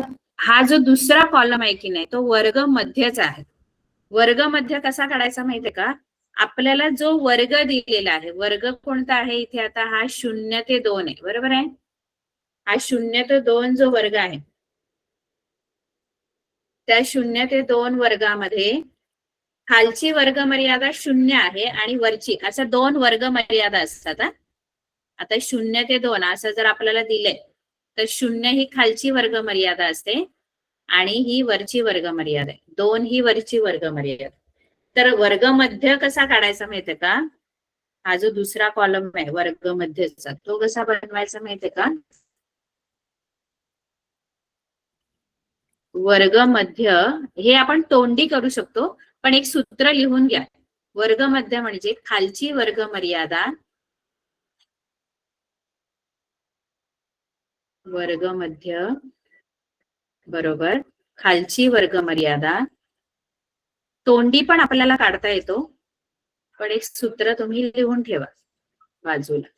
हा जो दुसरा कॉलम आहे की नाही, तो वर्ग मध्यचा आहे. वर्ग मध्य कसा काढायचा माहितीये का? आपल्याला जो वर्ग दिलेला आहे, वर्ग कोणता आहे इथे? आता हा 0 ते 2 आहे, बरोबर आहे? हा 0 ते 2 जो वर्ग आहे, त्या 0 ते 2 वर्गामध्ये खालची वर्ग मर्यादा 0 आहे आणि वरची, असं 2 वर्ग मर्यादा असतात. आता 0 ते 2 असं जर आपल्याला दिलंय, तर 0 ही खालची वर्ग मर्यादा असते आणि ही वरची वर्ग मर्यादा आहे. 2 ही वरची वर्ग मर्यादा. तर वर्ग मध्य कसा काढायचा माहितीये का? हा जो दुसरा कॉलम आहे वर्ग मध्यचा, तो कसा बनवायचा माहितीये का? वर्ग मध्य हे आपण तोंडी करू शकतो, पण एक सूत्र लिहून घ्या. वर्ग मध्य म्हणजे खालची वर्ग मर्यादा, वर्ग मध्य बरोबर खालची वर्ग मर्यादा. तोंडी पण आपल्याला काढता येतो, पण एक सूत्र तुम्ही लिहून ठेवा बाजूला.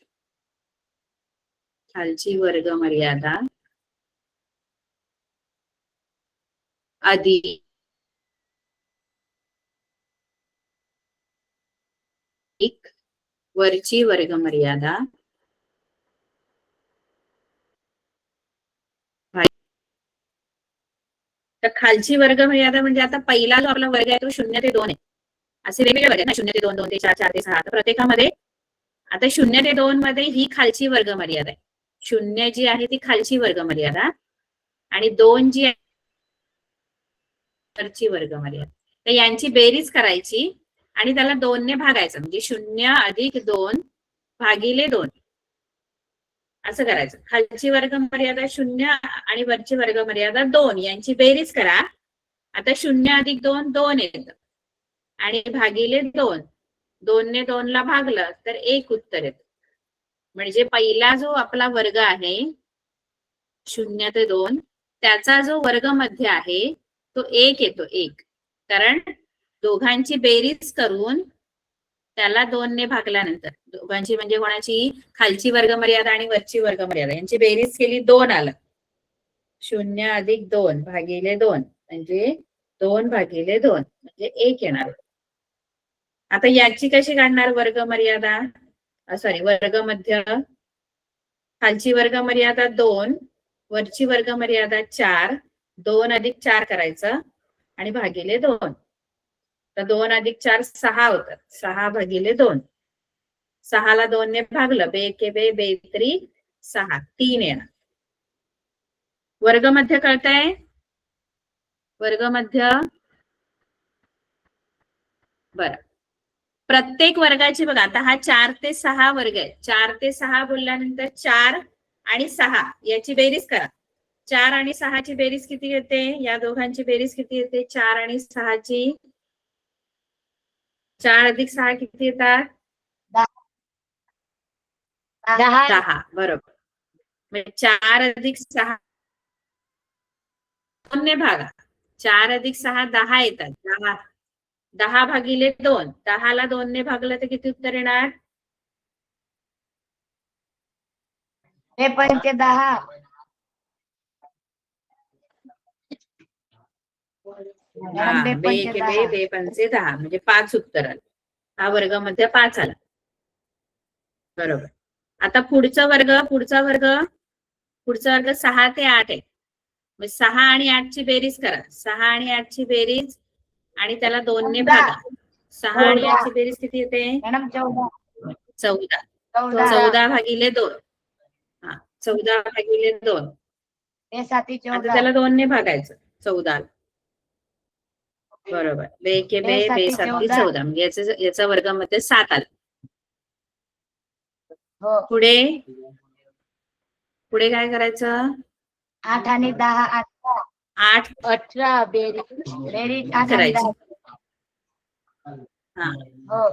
खालची वर्ग मर्यादा अधिक वरची वर्ग मर्यादा तर खालची वर्ग मर्यादा म्हणजे आता पहिला जो आपला वर्ग आहे तो 0 ते 2 आहे. असे वेगवेगळे वर्ग आहेत ना, 0 ते 2, 2 ते 4, 4 ते 6. प्रत्येकामध्ये आता 0 ते 2 मध्ये ही खालची वर्ग मर्यादा आहे. 0 जी आहे ती खालची वर्ग मर्यादा आणि 2 जी आहे वरची वर्ग मर्यादा. तर यांची बेरीज करायची आणि त्याला 2 ने भागायचं, म्हणजे 0 अधिक 2 भागिले 2 असं करायचं. खालची वर्ग मर्यादा 0 आणि वरची वर्ग मर्यादा 2, यांची बेरीज करा. आता 0 अधिक 2 2 येतं आणि भागिले 2, 2 ने 2 ला भागलं तर 1 उत्तर येतं. म्हणजे पहिला जो आपला वर्ग आहे 0 ते 2, त्याचा जो वर्ग मध्य आहे तो 1 येतो, 1. कारण दोघांची बेरीज करून त्याला 2 ने भागल्यानंतर, दोघांची म्हणजे कोणाची? खालची वर्ग मर्यादा आणि वरची वर्ग मर्यादा यांची बेरीज केली, 2 आलं. 0 अधिक 2 भागिले 2 म्हणजे 2 भागिले 2 म्हणजे 1 येणार. आता याची कशी काढणार वर्ग मर्यादा? सॉरी, वर्ग मध्य. खालची वर्ग मर्यादा 2, वरची वर्ग मर्यादा 4. 2 अधिक 4 करायचं आणि भागिले 2. तर 2 अधिक 4 6 होतात, 6 भागिले 2. 6ला 2ने भागलं, बे के बे, बेत्री 6, 3 येणार. वर्गमध्य कळतंय? वर्गमध्य. बरं, प्रत्येक वर्गाची बघा, आता हा 4 ते 6 वर्ग आहे. 4 ते 6 बोलल्यानंतर 4 आणि 6 याची बेरीज करा. 4 आणि 6 ची बेरीज किती येते? या दोघांची बेरीज किती येते? 4 आणि 6 ची. 4 अधिक 6 किती येतात? 10. बरोबर. म्हणजे 4 अधिक 6 2 ने भागा. 4 अधिक 6 10 येतात. 10 भागिले 2. 10ला 2 ने भागलं तर किती उत्तर येणार? 10. बे पंचे 10 म्हणजे 5 उत्तर आलं. हा वर्गामध्ये 5 आला. बरोबर. आता पुढचा वर्ग 6 ते 8 आहे. 6 आणि 8 ची बेरीज करा. 6 आणि 8 ची बेरीज आणि त्याला 2 ने भागा. 6 आणि 8 ची बेरीज किती येते? 14. 14 भागिले 2. 14 भागिले 2. आता त्याला 2 ने भागायचं. 14. बरोबर. बे के बे, बे 7 14. म्हणजे याचा वर्गामध्ये 7 आला. पुढे काय करायचं? 8 आणि 10 8 18 बेरीज करायची. हो.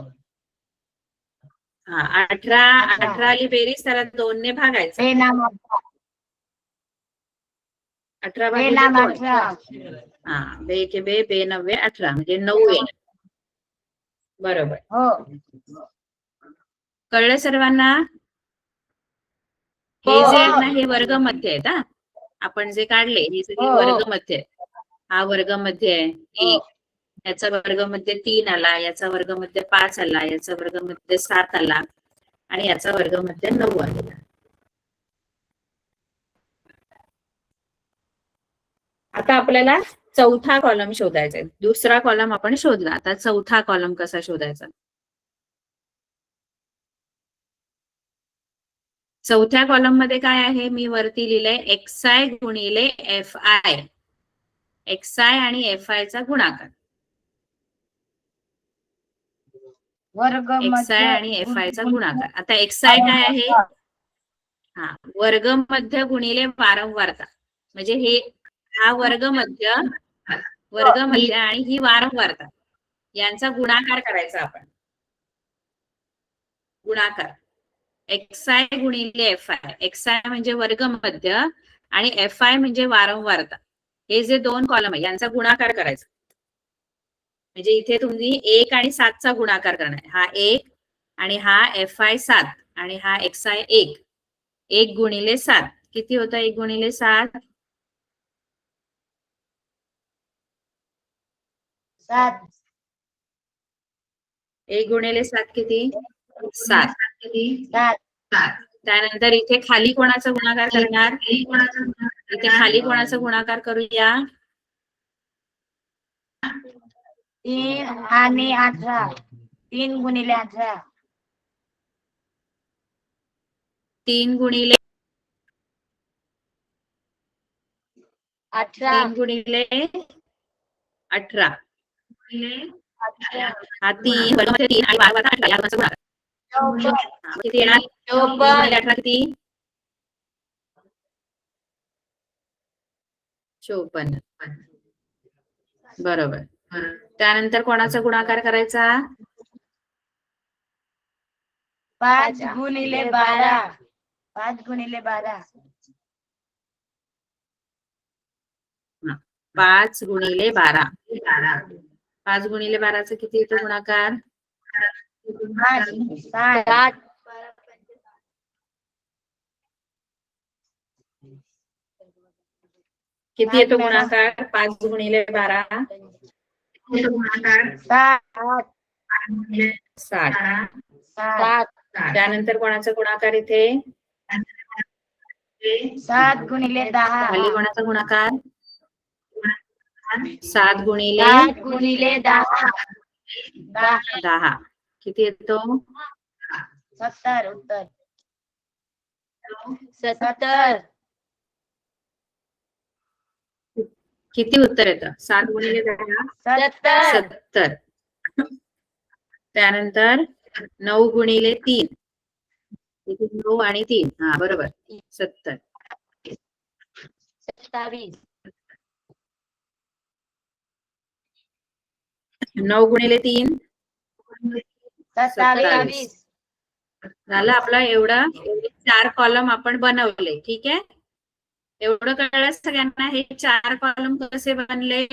18 आली बेरीज, त्याला 2 ने भागायचं. 18 भागिले 2. बे के बे, बे 9 18 म्हणजे 9 येणार. बरोबर. हो. कळलं सर्वांना? हे जे आहेत ना, हे वर्गमध्य आहेत. आपण जे काढले हे सगळे वर्गमध्य आहेत. हा वर्गमध्य आहे 1. याचा वर्गमध्य 3 आला, याचा वर्गमध्य 5 आला, याचा वर्गमध्य 7 आला आणि याचा वर्गमध्य 9 आला. आता आपल्याला चौथा कॉलम शोधायचा आहे. दुसरा कॉलम आपण शोधला. आता चौथा कॉलम कसा शोधायचा? चौथ्या कॉलम मध्ये काय आहे? मी वरती लिहिलंय XI गुणिले FI. XI आणि FI चा गुणाकार. XI आणि FI चा गुणाकार. आता XI काय आहे? वर्गमध्य गुणिले वारंवारता. म्हणजे हा वर्गमध्य आणि ही वारंवारता यांचा गुणाकार करायचा आपण. गुणाकार XI गुणिले FI. XI म्हणजे वर्गमध्य आणि FI म्हणजे वारंवारता. हे जे 2 कॉलम आहे यांचा गुणाकार करायचा. म्हणजे इथे तुम्ही 1 आणि 7 चा गुणाकार करणार. हा 1 आणि हा FI 7 आणि हा XI 1. 1 गुणिले 7 किती होतं? 1 गुणिले 7 1 गुणिले 7 किती? 7. त्यानंतर इथे खाली कोणाचा गुणाकार करणार? इथे खाली कोणाचा गुणाकार करूया? 3 आणि 18. 3 गुणिले 18. 3 गुणिले 18. 3 गुणिले 18. हा 3 वर्गामध्ये 3 आणि वारंवारता 18 या दोघांचा गुणाकार. किती येणार? 18 किती? 54. बरोबर. त्यानंतर कोणाचा गुणाकार करायचा? 5 गुणिले 12. 5 गुणिले 12. 5 गुणिले 12. 5 गुणिले 12चा किती येतो गुणाकार? 7. किती येतो गुणाकार? 5 गुणिले 12. 7. त्यानंतर कोणाचा गुणाकार इथे? 7 गुणिले 10. खाली कोणाचा गुणाकार? 7 गुणिले 10. 10 किती येतो? 70 उत्तर 70 किती उत्तर येतं? 7 गुणिले 10 70 70. त्यानंतर 9 गुणिले 3 9 आणि 3 हा बरोबर 70. 27 9 गुणिले 3 27 झालं आपला एवढे 4 कॉलम आपण बनवले. ठीक आहे, एवढं कळलं सगळ्यांना? हे 4 कॉलम कसे बनले?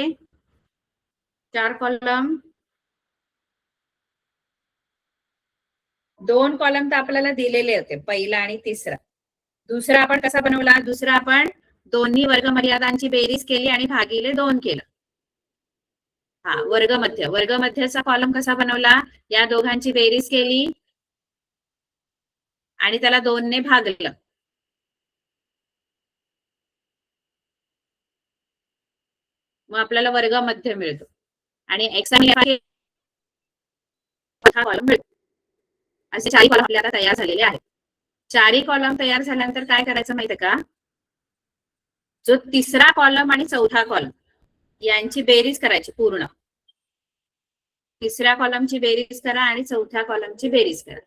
4 कॉलम 2 कॉलम तर आपल्याला दिलेले होते, पहिला आणि तिसरा. दुसरा आपण कसा बनवला? दुसरा आपण दोन्ही वर्गमर्यादांची बेरीज केली आणि भागिले 2 केलं. हा वर्गमध्यचा कॉलम कसा बनवला? या दोघांची बेरीज केली आणि त्याला 2 ने भागलं. मग आपल्याला वर्गमध्य मिळतो आणि एक्स आणि वाय हा कॉलम मिळतो. असे 4 कॉलम आपल्याला तयार झालेले आहेत. 4 कॉलम तयार झाल्यानंतर काय करायचं माहितीये का? जो तिसरा कॉलम आणि चौथा कॉलम यांची बेरीज करायची पूर्ण. तिसऱ्या कॉलमची बेरीज करा आणि चौथ्या कॉलमची बेरीज करा.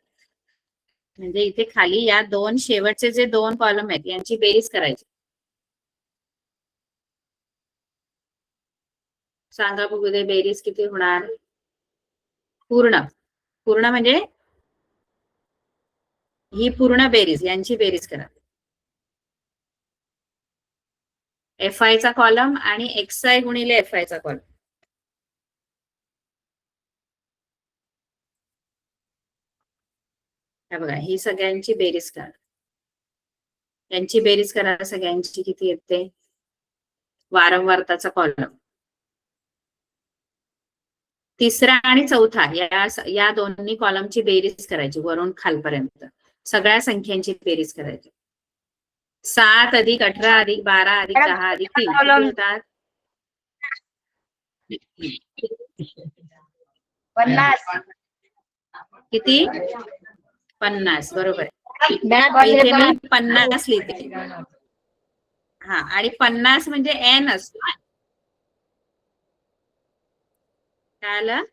म्हणजे इथे खाली या 2 शेवटचे जे 2 कॉलम आहेत यांची बेरीज करायची. सांगा बघू दे, बेरीज किती होणार? पूर्ण म्हणजे ही पूर्ण बेरीज, यांची बेरीज करा. FI चा कॉलम आणि XI गुणिले FI चा कॉलम. हे बघा, ही सगळ्यांची बेरीज करा. यांची बेरीज करा सगळ्यांची किती येते? वारंवारताचा कॉलम तिसरा आणि चौथा या दोन्ही कॉलमची बेरीज करायची वरून खालपर्यंत. सगळ्या संख्यांची बेरीज करायची. 7 अधिक 18 अधिक 12 अधिक 10 अधिक 3 किती होतात? 50 किती? 50 बरोबर. मॅडम इथे मी 50 लिहिते. हा, आणि 50 म्हणजे n असतो. काय आलं?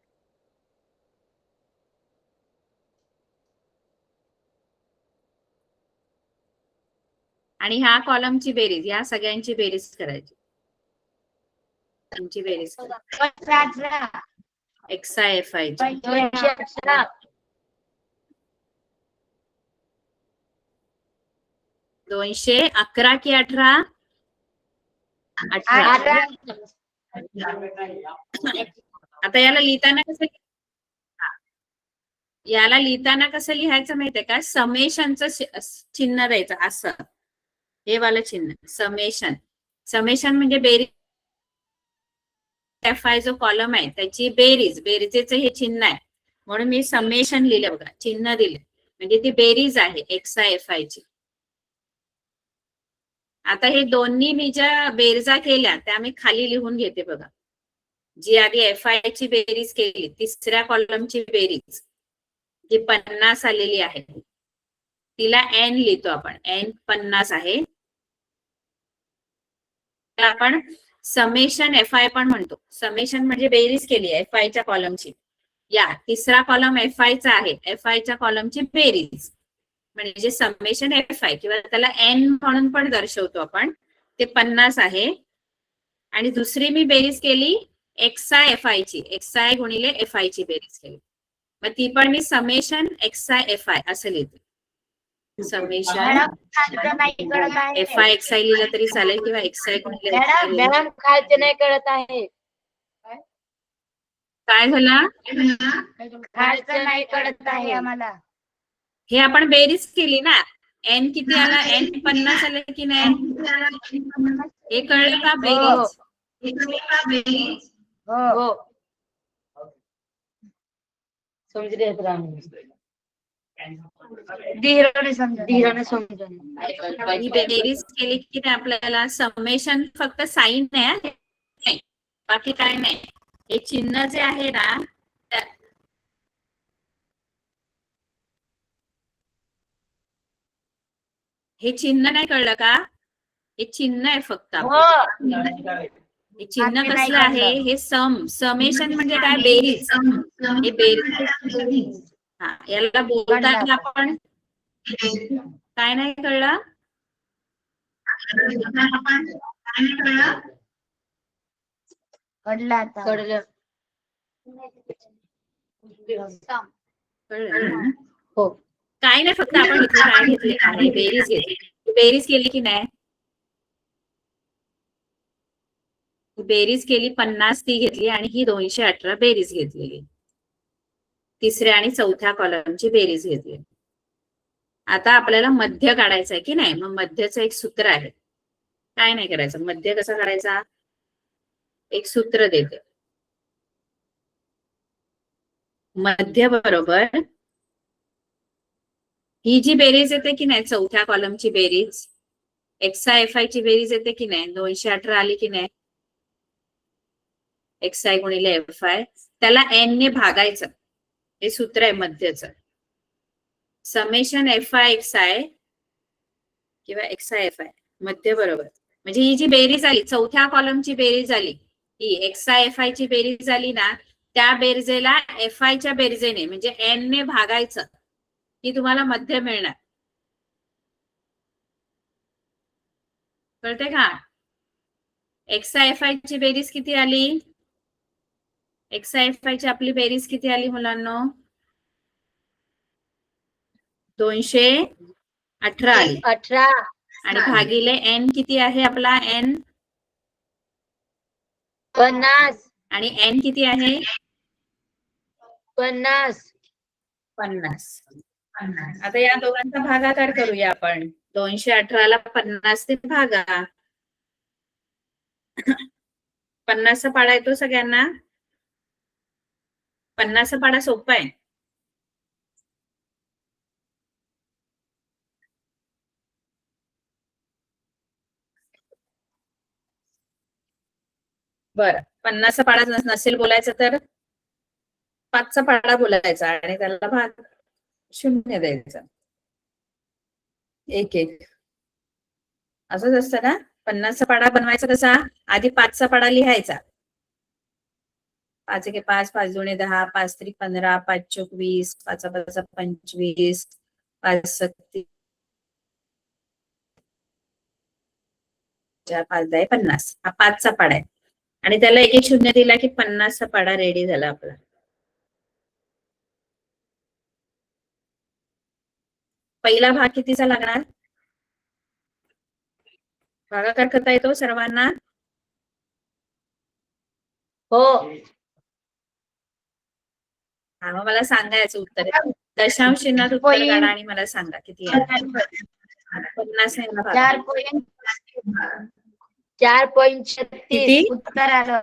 आणि ह्या कॉलमची बेरीज, या सगळ्यांची बेरीज करायची. त्यांची बेरीज XI FI ची. 218 211 की 18? 18. आता याला लिहिताना कसं लिहायचं माहितीये का? समेशनचं चिन्ह द्यायचं असं. हे वाला चिन्ह समेशन म्हणजे बेरीज. FI जो कॉलम आहे त्याची बेरीजेचं हे चिन्ह आहे, म्हणून मी समेशन लिहिलं बघा, चिन्ह दिले म्हणजे ती बेरीज आहे XI FI ची. आता हे दोन्ही मी ज्या बेरजा केल्या त्या मी खाली लिहून घेते बघा. जी आधी FI ची बेरीज केली, तिसऱ्या कॉलमची बेरीज जी 50 आलेली आहे, तिला n लिहितो आपण. n 50 आहे. आपण समेशन FI पण म्हणतो. समेशन म्हणजे बेरीज केली आहे FI च्या कॉलमची. या तिसरा कॉलम FI चा आहे, FI च्या कॉलमची बेरीज म्हणजे समेशन FI, किंवा त्याला n म्हणून पण दर्शवतो आपण. ते 50 आहे. आणि दुसरी मी बेरीज केली XI FI ची, XI गुणिले FI ची बेरीज केली. मग ती पण मी समेशन XI FI असं लिहिते. समेशन FI XI लिहिलं तरी चालेल, किंवा XI गुणिले FI. मॅडम खालचे नाही कळत आहे. काय झालं? खालचं नाही कळत आहे आम्हाला. हे आपण बेरीज केली ना. n किती आला? n 50 आले की नाही? हे कळलं का? बेरीज. हो समजले धीराने समजून. ही बेरीज केली की नाही आपल्याला समेशन फक्त साइन आहे, बाकी काय नाही. हे चिन्ह जे आहे ना, हे चिन्ह नाही कळलं का? हे चिन्ह आहे फक्त हो आपलं. हे चिन्ह बाकी नाही कसलं आहे? कळलं. हे समेशन म्हणजे काय? बेरीज. हे बेरीज. हा, याला बोलताना कळलं. आपण काय नाही कळलं? कळलं आता. कळलं. कळलं ना? हो काय नाही, फक्त आपण इथे काय घेतले आहे? बेरीज घेतली. बेरीज केली की नाही? बेरीज केली, 50 ती घेतली आणि ही 218 बेरीज घेतलेली. तिसऱ्या आणि चौथ्या कॉलमची बेरीज घेतली. आता आपल्याला मध्य काढायचं आहे की नाही? मग मध्यचं एक सूत्र आहे. काय नाही करायचं, मध्य कसा काढायचा? एक सूत्र देते. मध्य बरोबर ही जी बेरीज येते की नाही, चौथ्या कॉलमची बेरीज, XI ची बेरीज येते की नाही, 218 आली की नाही, XI गुणिले FI, त्याला N ने भागायचं. हे सूत्र आहे मध्यचं. समेशन FI XI किंवा XI FI मध्य बरोबर. म्हणजे ही जी बेरीज आली, चौथ्या कॉलमची बेरीज आली, ही XI FI ची बेरीज आली ना, त्या बेरजेला FI च्या बेरजेने म्हणजे N ने भागायचं, की तुम्हाला मध्य मिळणार. कळते का? XI FI ची बेरीज किती आली? XI FI ची आपली बेरीज किती आली मुलांनो? 218 आली. 18 आणि भागिले N किती आहे आपला? N 50 आणि N किती आहे? 50 50. आता या दोघांचा भागाकार करूया आपण. 218 ला 50 ते भागा. 50 चा पाडा येतो सगळ्यांना? 50 चा पाडा सोपा आहे. बरं, 50 चा पाडा नसेल बोलायचं तर 5 चा पाडा बोलायचा आणि त्याला भाग 0 द्यायचा. 1-1 असंच असतं ना? 50 चा पाडा बनवायचा कसा? आधी 5 चा पाडा लिहायचा. 5 1 5, 5 2 10, 5 3 15, 5 4 20, 5 5 25, 5 7 5 10 50. हा 5 चा पाडा आहे आणि त्याला 1 1 0 दिला की 50 चा पाडा रेडी झाला आपला. पहिला भाग कितीचा लागणार? भागाकार करता येतो सर्वांना? हो हा, मग मला सांगायचं उत्तर. दशांश चिन्हात उत्तर काढा आणि मला सांगा किती आहे. 50 आहे ना भाग. 4.36 किती? उत्तर आलं.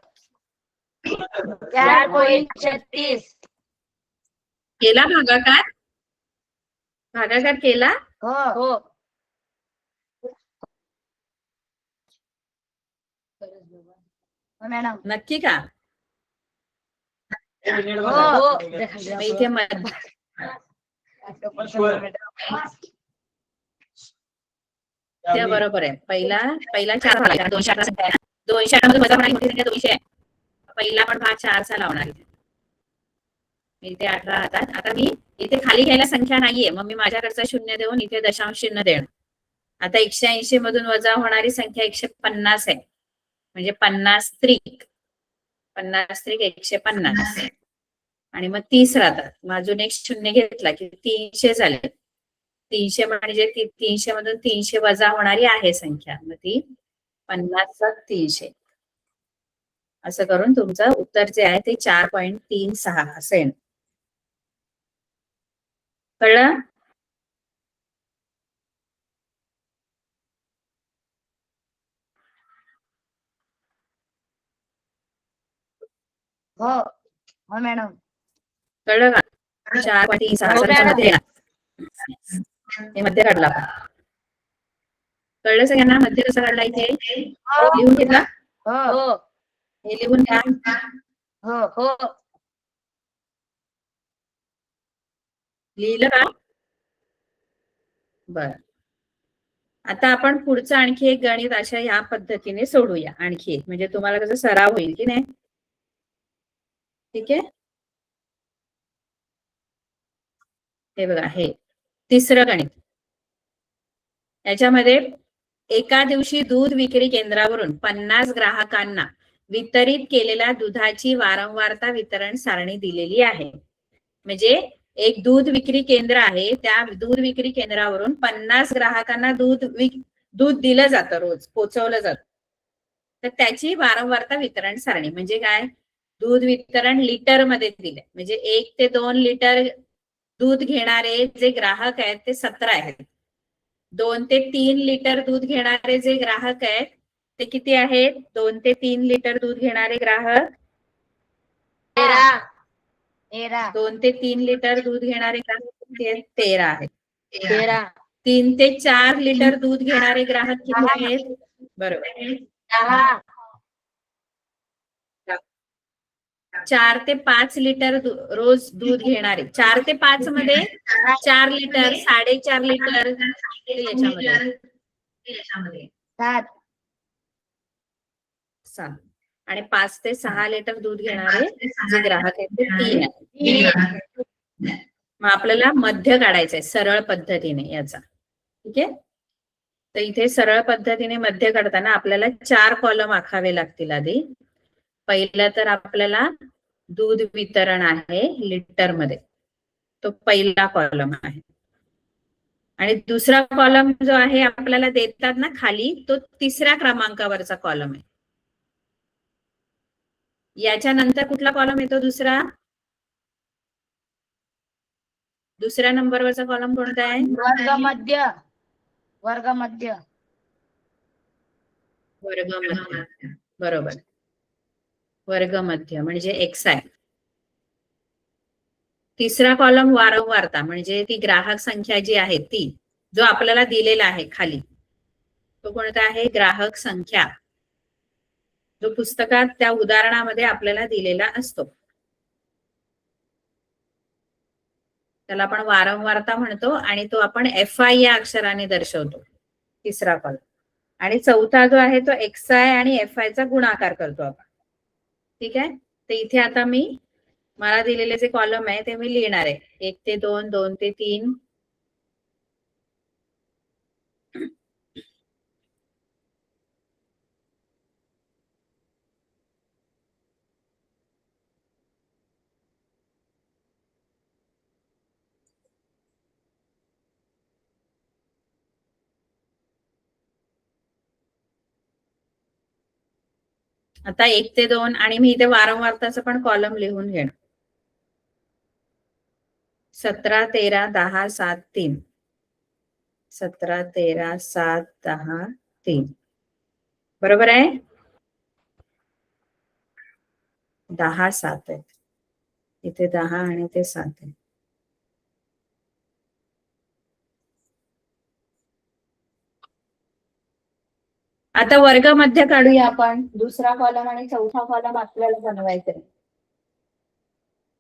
4.36 केला भागाकार? भागाकार केला? हो हो मॅडम. नक्की का? हो मग इथे बरोबर आहे. पहिला 4 झाला. 218 मध्ये वजा होणारी मोठी संख्या 200 आहे. पहिला पण भाग 4 चा लावणार. इथे 18 राहतात. आता मी इथे खाली घ्यायला संख्या नाहीये, मग मी माझ्याकडचा 0 देऊन इथे दशांश चिन्ह देणार. आता 180 मधून वजा होणारी संख्या 150 आहे. म्हणजे 50 त्रिक 150 आणि मग 30 राहतात. मग अजून एक 0 घेतला की 300 झाले. 300 म्हणजे 300 मधून 300 वजा होणारी आहे संख्या, मग ती 50 300. असं करून तुमचं उत्तर जे आहे ते 4.36 असेल. कळलं? हो हो मॅडम. कळलं का? 4.36 मध्ये हे मध्ये काढला आपण. कळलं सगळ्यांना? मध्ये कसं काढला इथे लिहून घेतला? हो हो हे लिहून घ्या. हो हो लिहिलं का? बर. आता आपण पुढचं आणखी एक गणित अशा ह्या पद्धतीने सोडूया. आणखी एक म्हणजे तुम्हाला कसं सराव होईल की नाही. ठीक आहे. हे बघा, हे तिसरं गणित. याच्यामध्ये एका दिवशी दूध विक्री केंद्रावरून 50 ग्राहकांना वितरित केलेल्या दुधाची वारंवारता वितरण सारणी दिलेली आहे. म्हणजे एक दूध विक्री केंद्र आहे, त्या दूध विक्री केंद्रावरून 50 ग्राहकांना दूध दिलं जातं, रोज पोचवलं जातं. तर त्याची वारंवारता वितरण सारणी म्हणजे काय, दूध वितरण लिटर मध्ये दिले. म्हणजे 1 ते 2 लिटर दूध घेणारे जे ग्राहक आहेत ते 17 आहेत. 2 ते 3 लिटर दूध घेणारे जे ग्राहक आहेत ते किती आहेत? 2 ते 3 लिटर दूध घेणारे ग्राहक 13. 2 ते 3 लिटर दूध घेणारे ग्राहक किती आहेत? 13 आहेत. 13. 3 ते 4 लिटर दूध घेणारे ग्राहक किती आहेत? बरोबर, 10. 4 ते 5 लिटर रोज दूध घेणारे. 4 ते 5 मध्ये 4 लिटर, 4.5 लिटर याच्यामध्ये 7. 7. आणि 5 ते 6 लिटर दूध घेणारे जे ग्राहक आहेत ते 3 आहेत. मग आपल्याला मध्य काढायचंय सरळ पद्धतीने याचा. ठीक आहे. तर इथे सरळ पद्धतीने मध्य काढताना आपल्याला 4 कॉलम आखावे लागतील आधी. पहिलं तर आपल्याला दूध वितरण आहे लिटर मध्ये, तो पहिला कॉलम आहे. आणि दुसरा कॉलम जो आहे आपल्याला देतात ना खाली, तो 3ऱ्या क्रमांकावरचा कॉलम आहे. याच्यानंतर कुठला कॉलम येतो? दुसऱ्या नंबरवरचा कॉलम कोणता आहे? वर्गमध्य. वर्गमध्य. वर्गमध्य. बरोबर, वर्गमध्य म्हणजे एक्स आहे. 3रा कॉलम वारंवारता म्हणजे ती ग्राहक संख्या जी आहे ती, जो आपल्याला दिलेला आहे खाली, तो कोणता आहे? ग्राहक संख्या, जो पुस्तकात त्या उदाहरणामध्ये आपल्याला दिलेला असतो. त्याला आपण वारंवारता म्हणतो आणि तो आपण FI या अक्षराने दर्शवतो. 3रा कॉलम. आणि 4था जो आहे तो XI आणि FI चा गुणाकार करतो आपण. ठीक आहे. तर इथे आता मला दिलेले जे कॉलम आहे ते मी लिहिणार आहे. 1 ते 2, 2 ते 3. आता 1 ते 2 आणि मी इथे वारंवारताचं पण कॉलम लिहून घेणार. 17, 13, 10, 7, 3. 17, 13, 7, 10, 3. बरोबर आहे. 10, 7 आहेत. इथे 10 आणि ते 7 आहे. आता वर्ग मध्य काढूया आपण. 2रा कॉलम आणि 4था कॉलम आपल्याला बनवायचा आहे.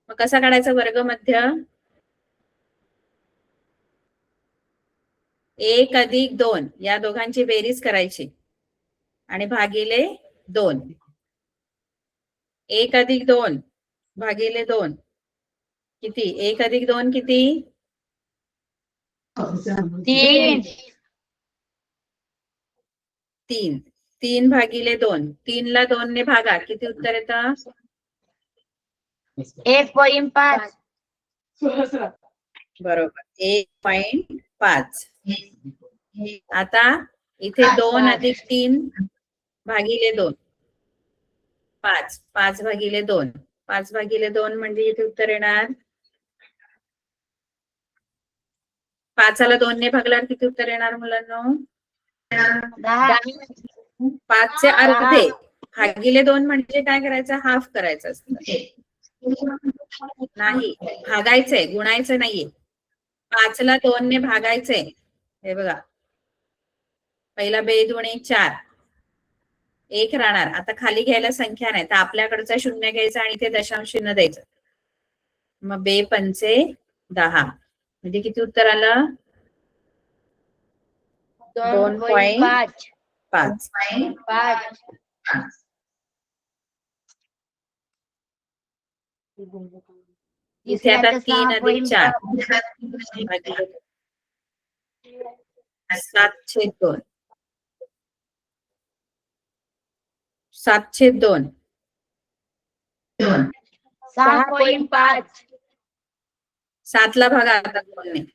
मग कसा काढायचा वर्ग मध्य? 1 अधिक 2 या दोघांची बेरीज करायची आणि भागिले 2. 1 अधिक 2 भागिले 2 किती? 1 अधिक 2 किती? 3. 3. 3 भागिले 2. 3 ला 2 ने भागा, किती उत्तर येतं? 1.5. बरोबर, 1.5. आता इथे 2 अधिक 3 भागिले 2 5. 5 भागिले 2. 5 भागिले 2 म्हणजे इथे उत्तर येणार 5 ला 2 ने भागल्यावर किती उत्तर येणार मुलांनो? 10. 5 चे अर्धे भागिले 2 म्हणजे काय करायचं? हाफ करायचं असतं. नाही, भागायचंय, गुणायचं नाहीये. 5 ला 2 ने भागायचंय. हे बघा, पहिला बेद उणे 4. 1 राहणार. आता खाली घ्यायला संख्या नाही तर आपल्याकडचा 0 घ्यायचा आणि ते दशांश चिन्ह द्यायचं. मग 2 पंचे 10 म्हणजे किती उत्तर आलं? 2.5 5. 5 इथे आता तिसऱ्याचं 3 अधिक 4 7/2. 7/2. 6.5 7ला भागा आता 2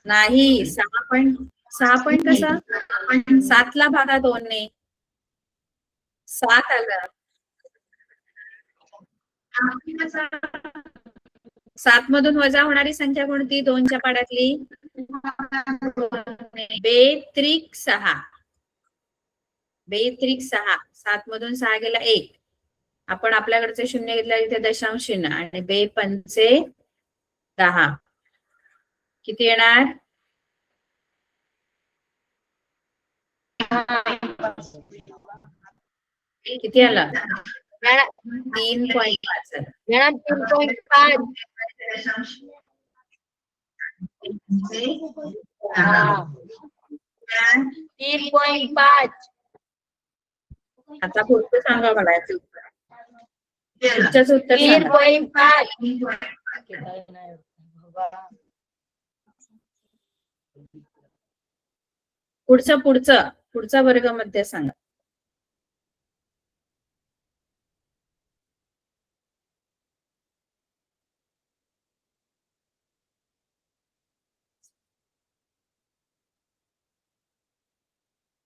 नाही. 6 कसा 7ला भागा 2 ने 7 आलं. 7 मधून वजा होणारी संख्या कोणती 2च्या पाड्यातली? बेत्रिक 6. बेत्रिक 6. 7 मधून 6 गेला 1. आपण आपल्याकडचे शून्य घेतल्या इथे दशांश चिन्ह आणि 2×5 = 10. किती येणार? किती आलं? 3.5. मॅडम 3.5 3.5 आता पुढचं सांगा मला. पुढचंच उत्तर सांगा. 3.5 पुढचा वर्ग मध्ये सांगा.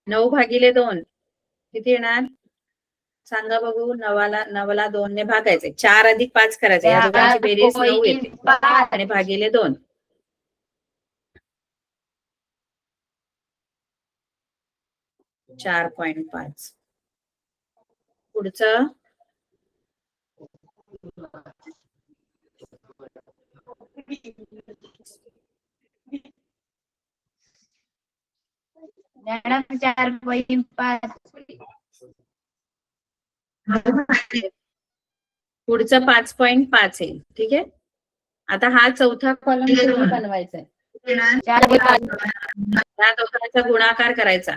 नऊ भागिले 2 किती येणार? सांगा बघू. 9ला 2 ने भागायचे. 4 अधिक 5 करायचे. या दोघांची बेरीज 9 येते आणि भागिले 2. 4.5. पुढचं मॅडम 4.5 पुढचं 5.5 आहे. ठीक आहे. आता हा चौथा कॉलम बनवायचा आहे. या दोघांचा गुणाकार करायचा.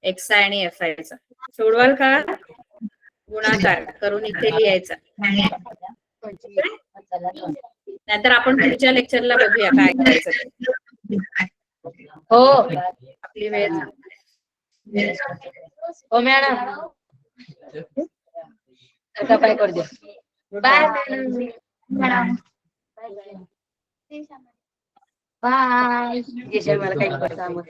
XI आणि FI चा. सोडवाल का? गुणाकार करून इथे लिहायचा. नाहीतर आपण पुढच्या लेक्चरला बघूया काय करायचं ते. हो आपली वेळ हो मॅडम आता काय करू दे. Bye madam bye. जय मला काही काम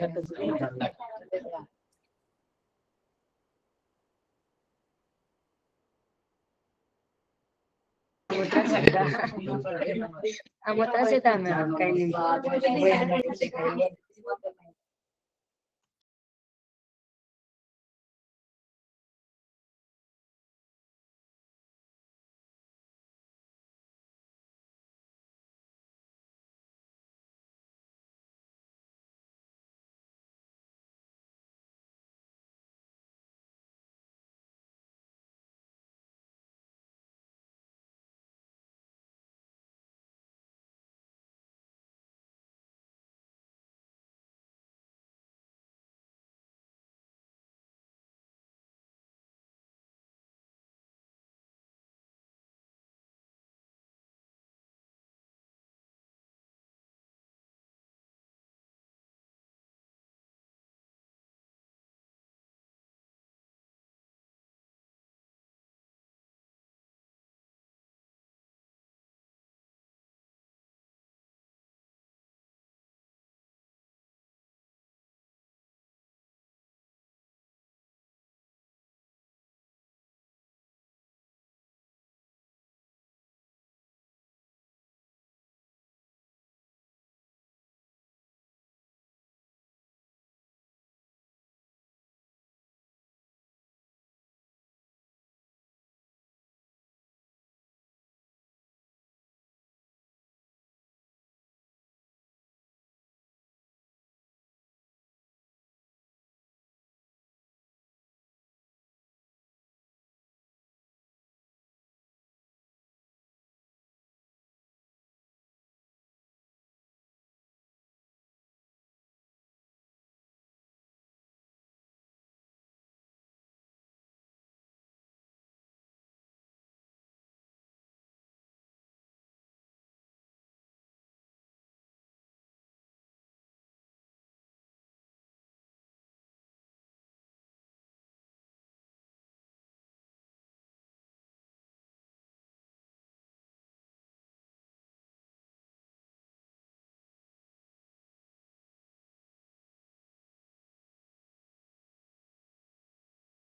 काही नाही.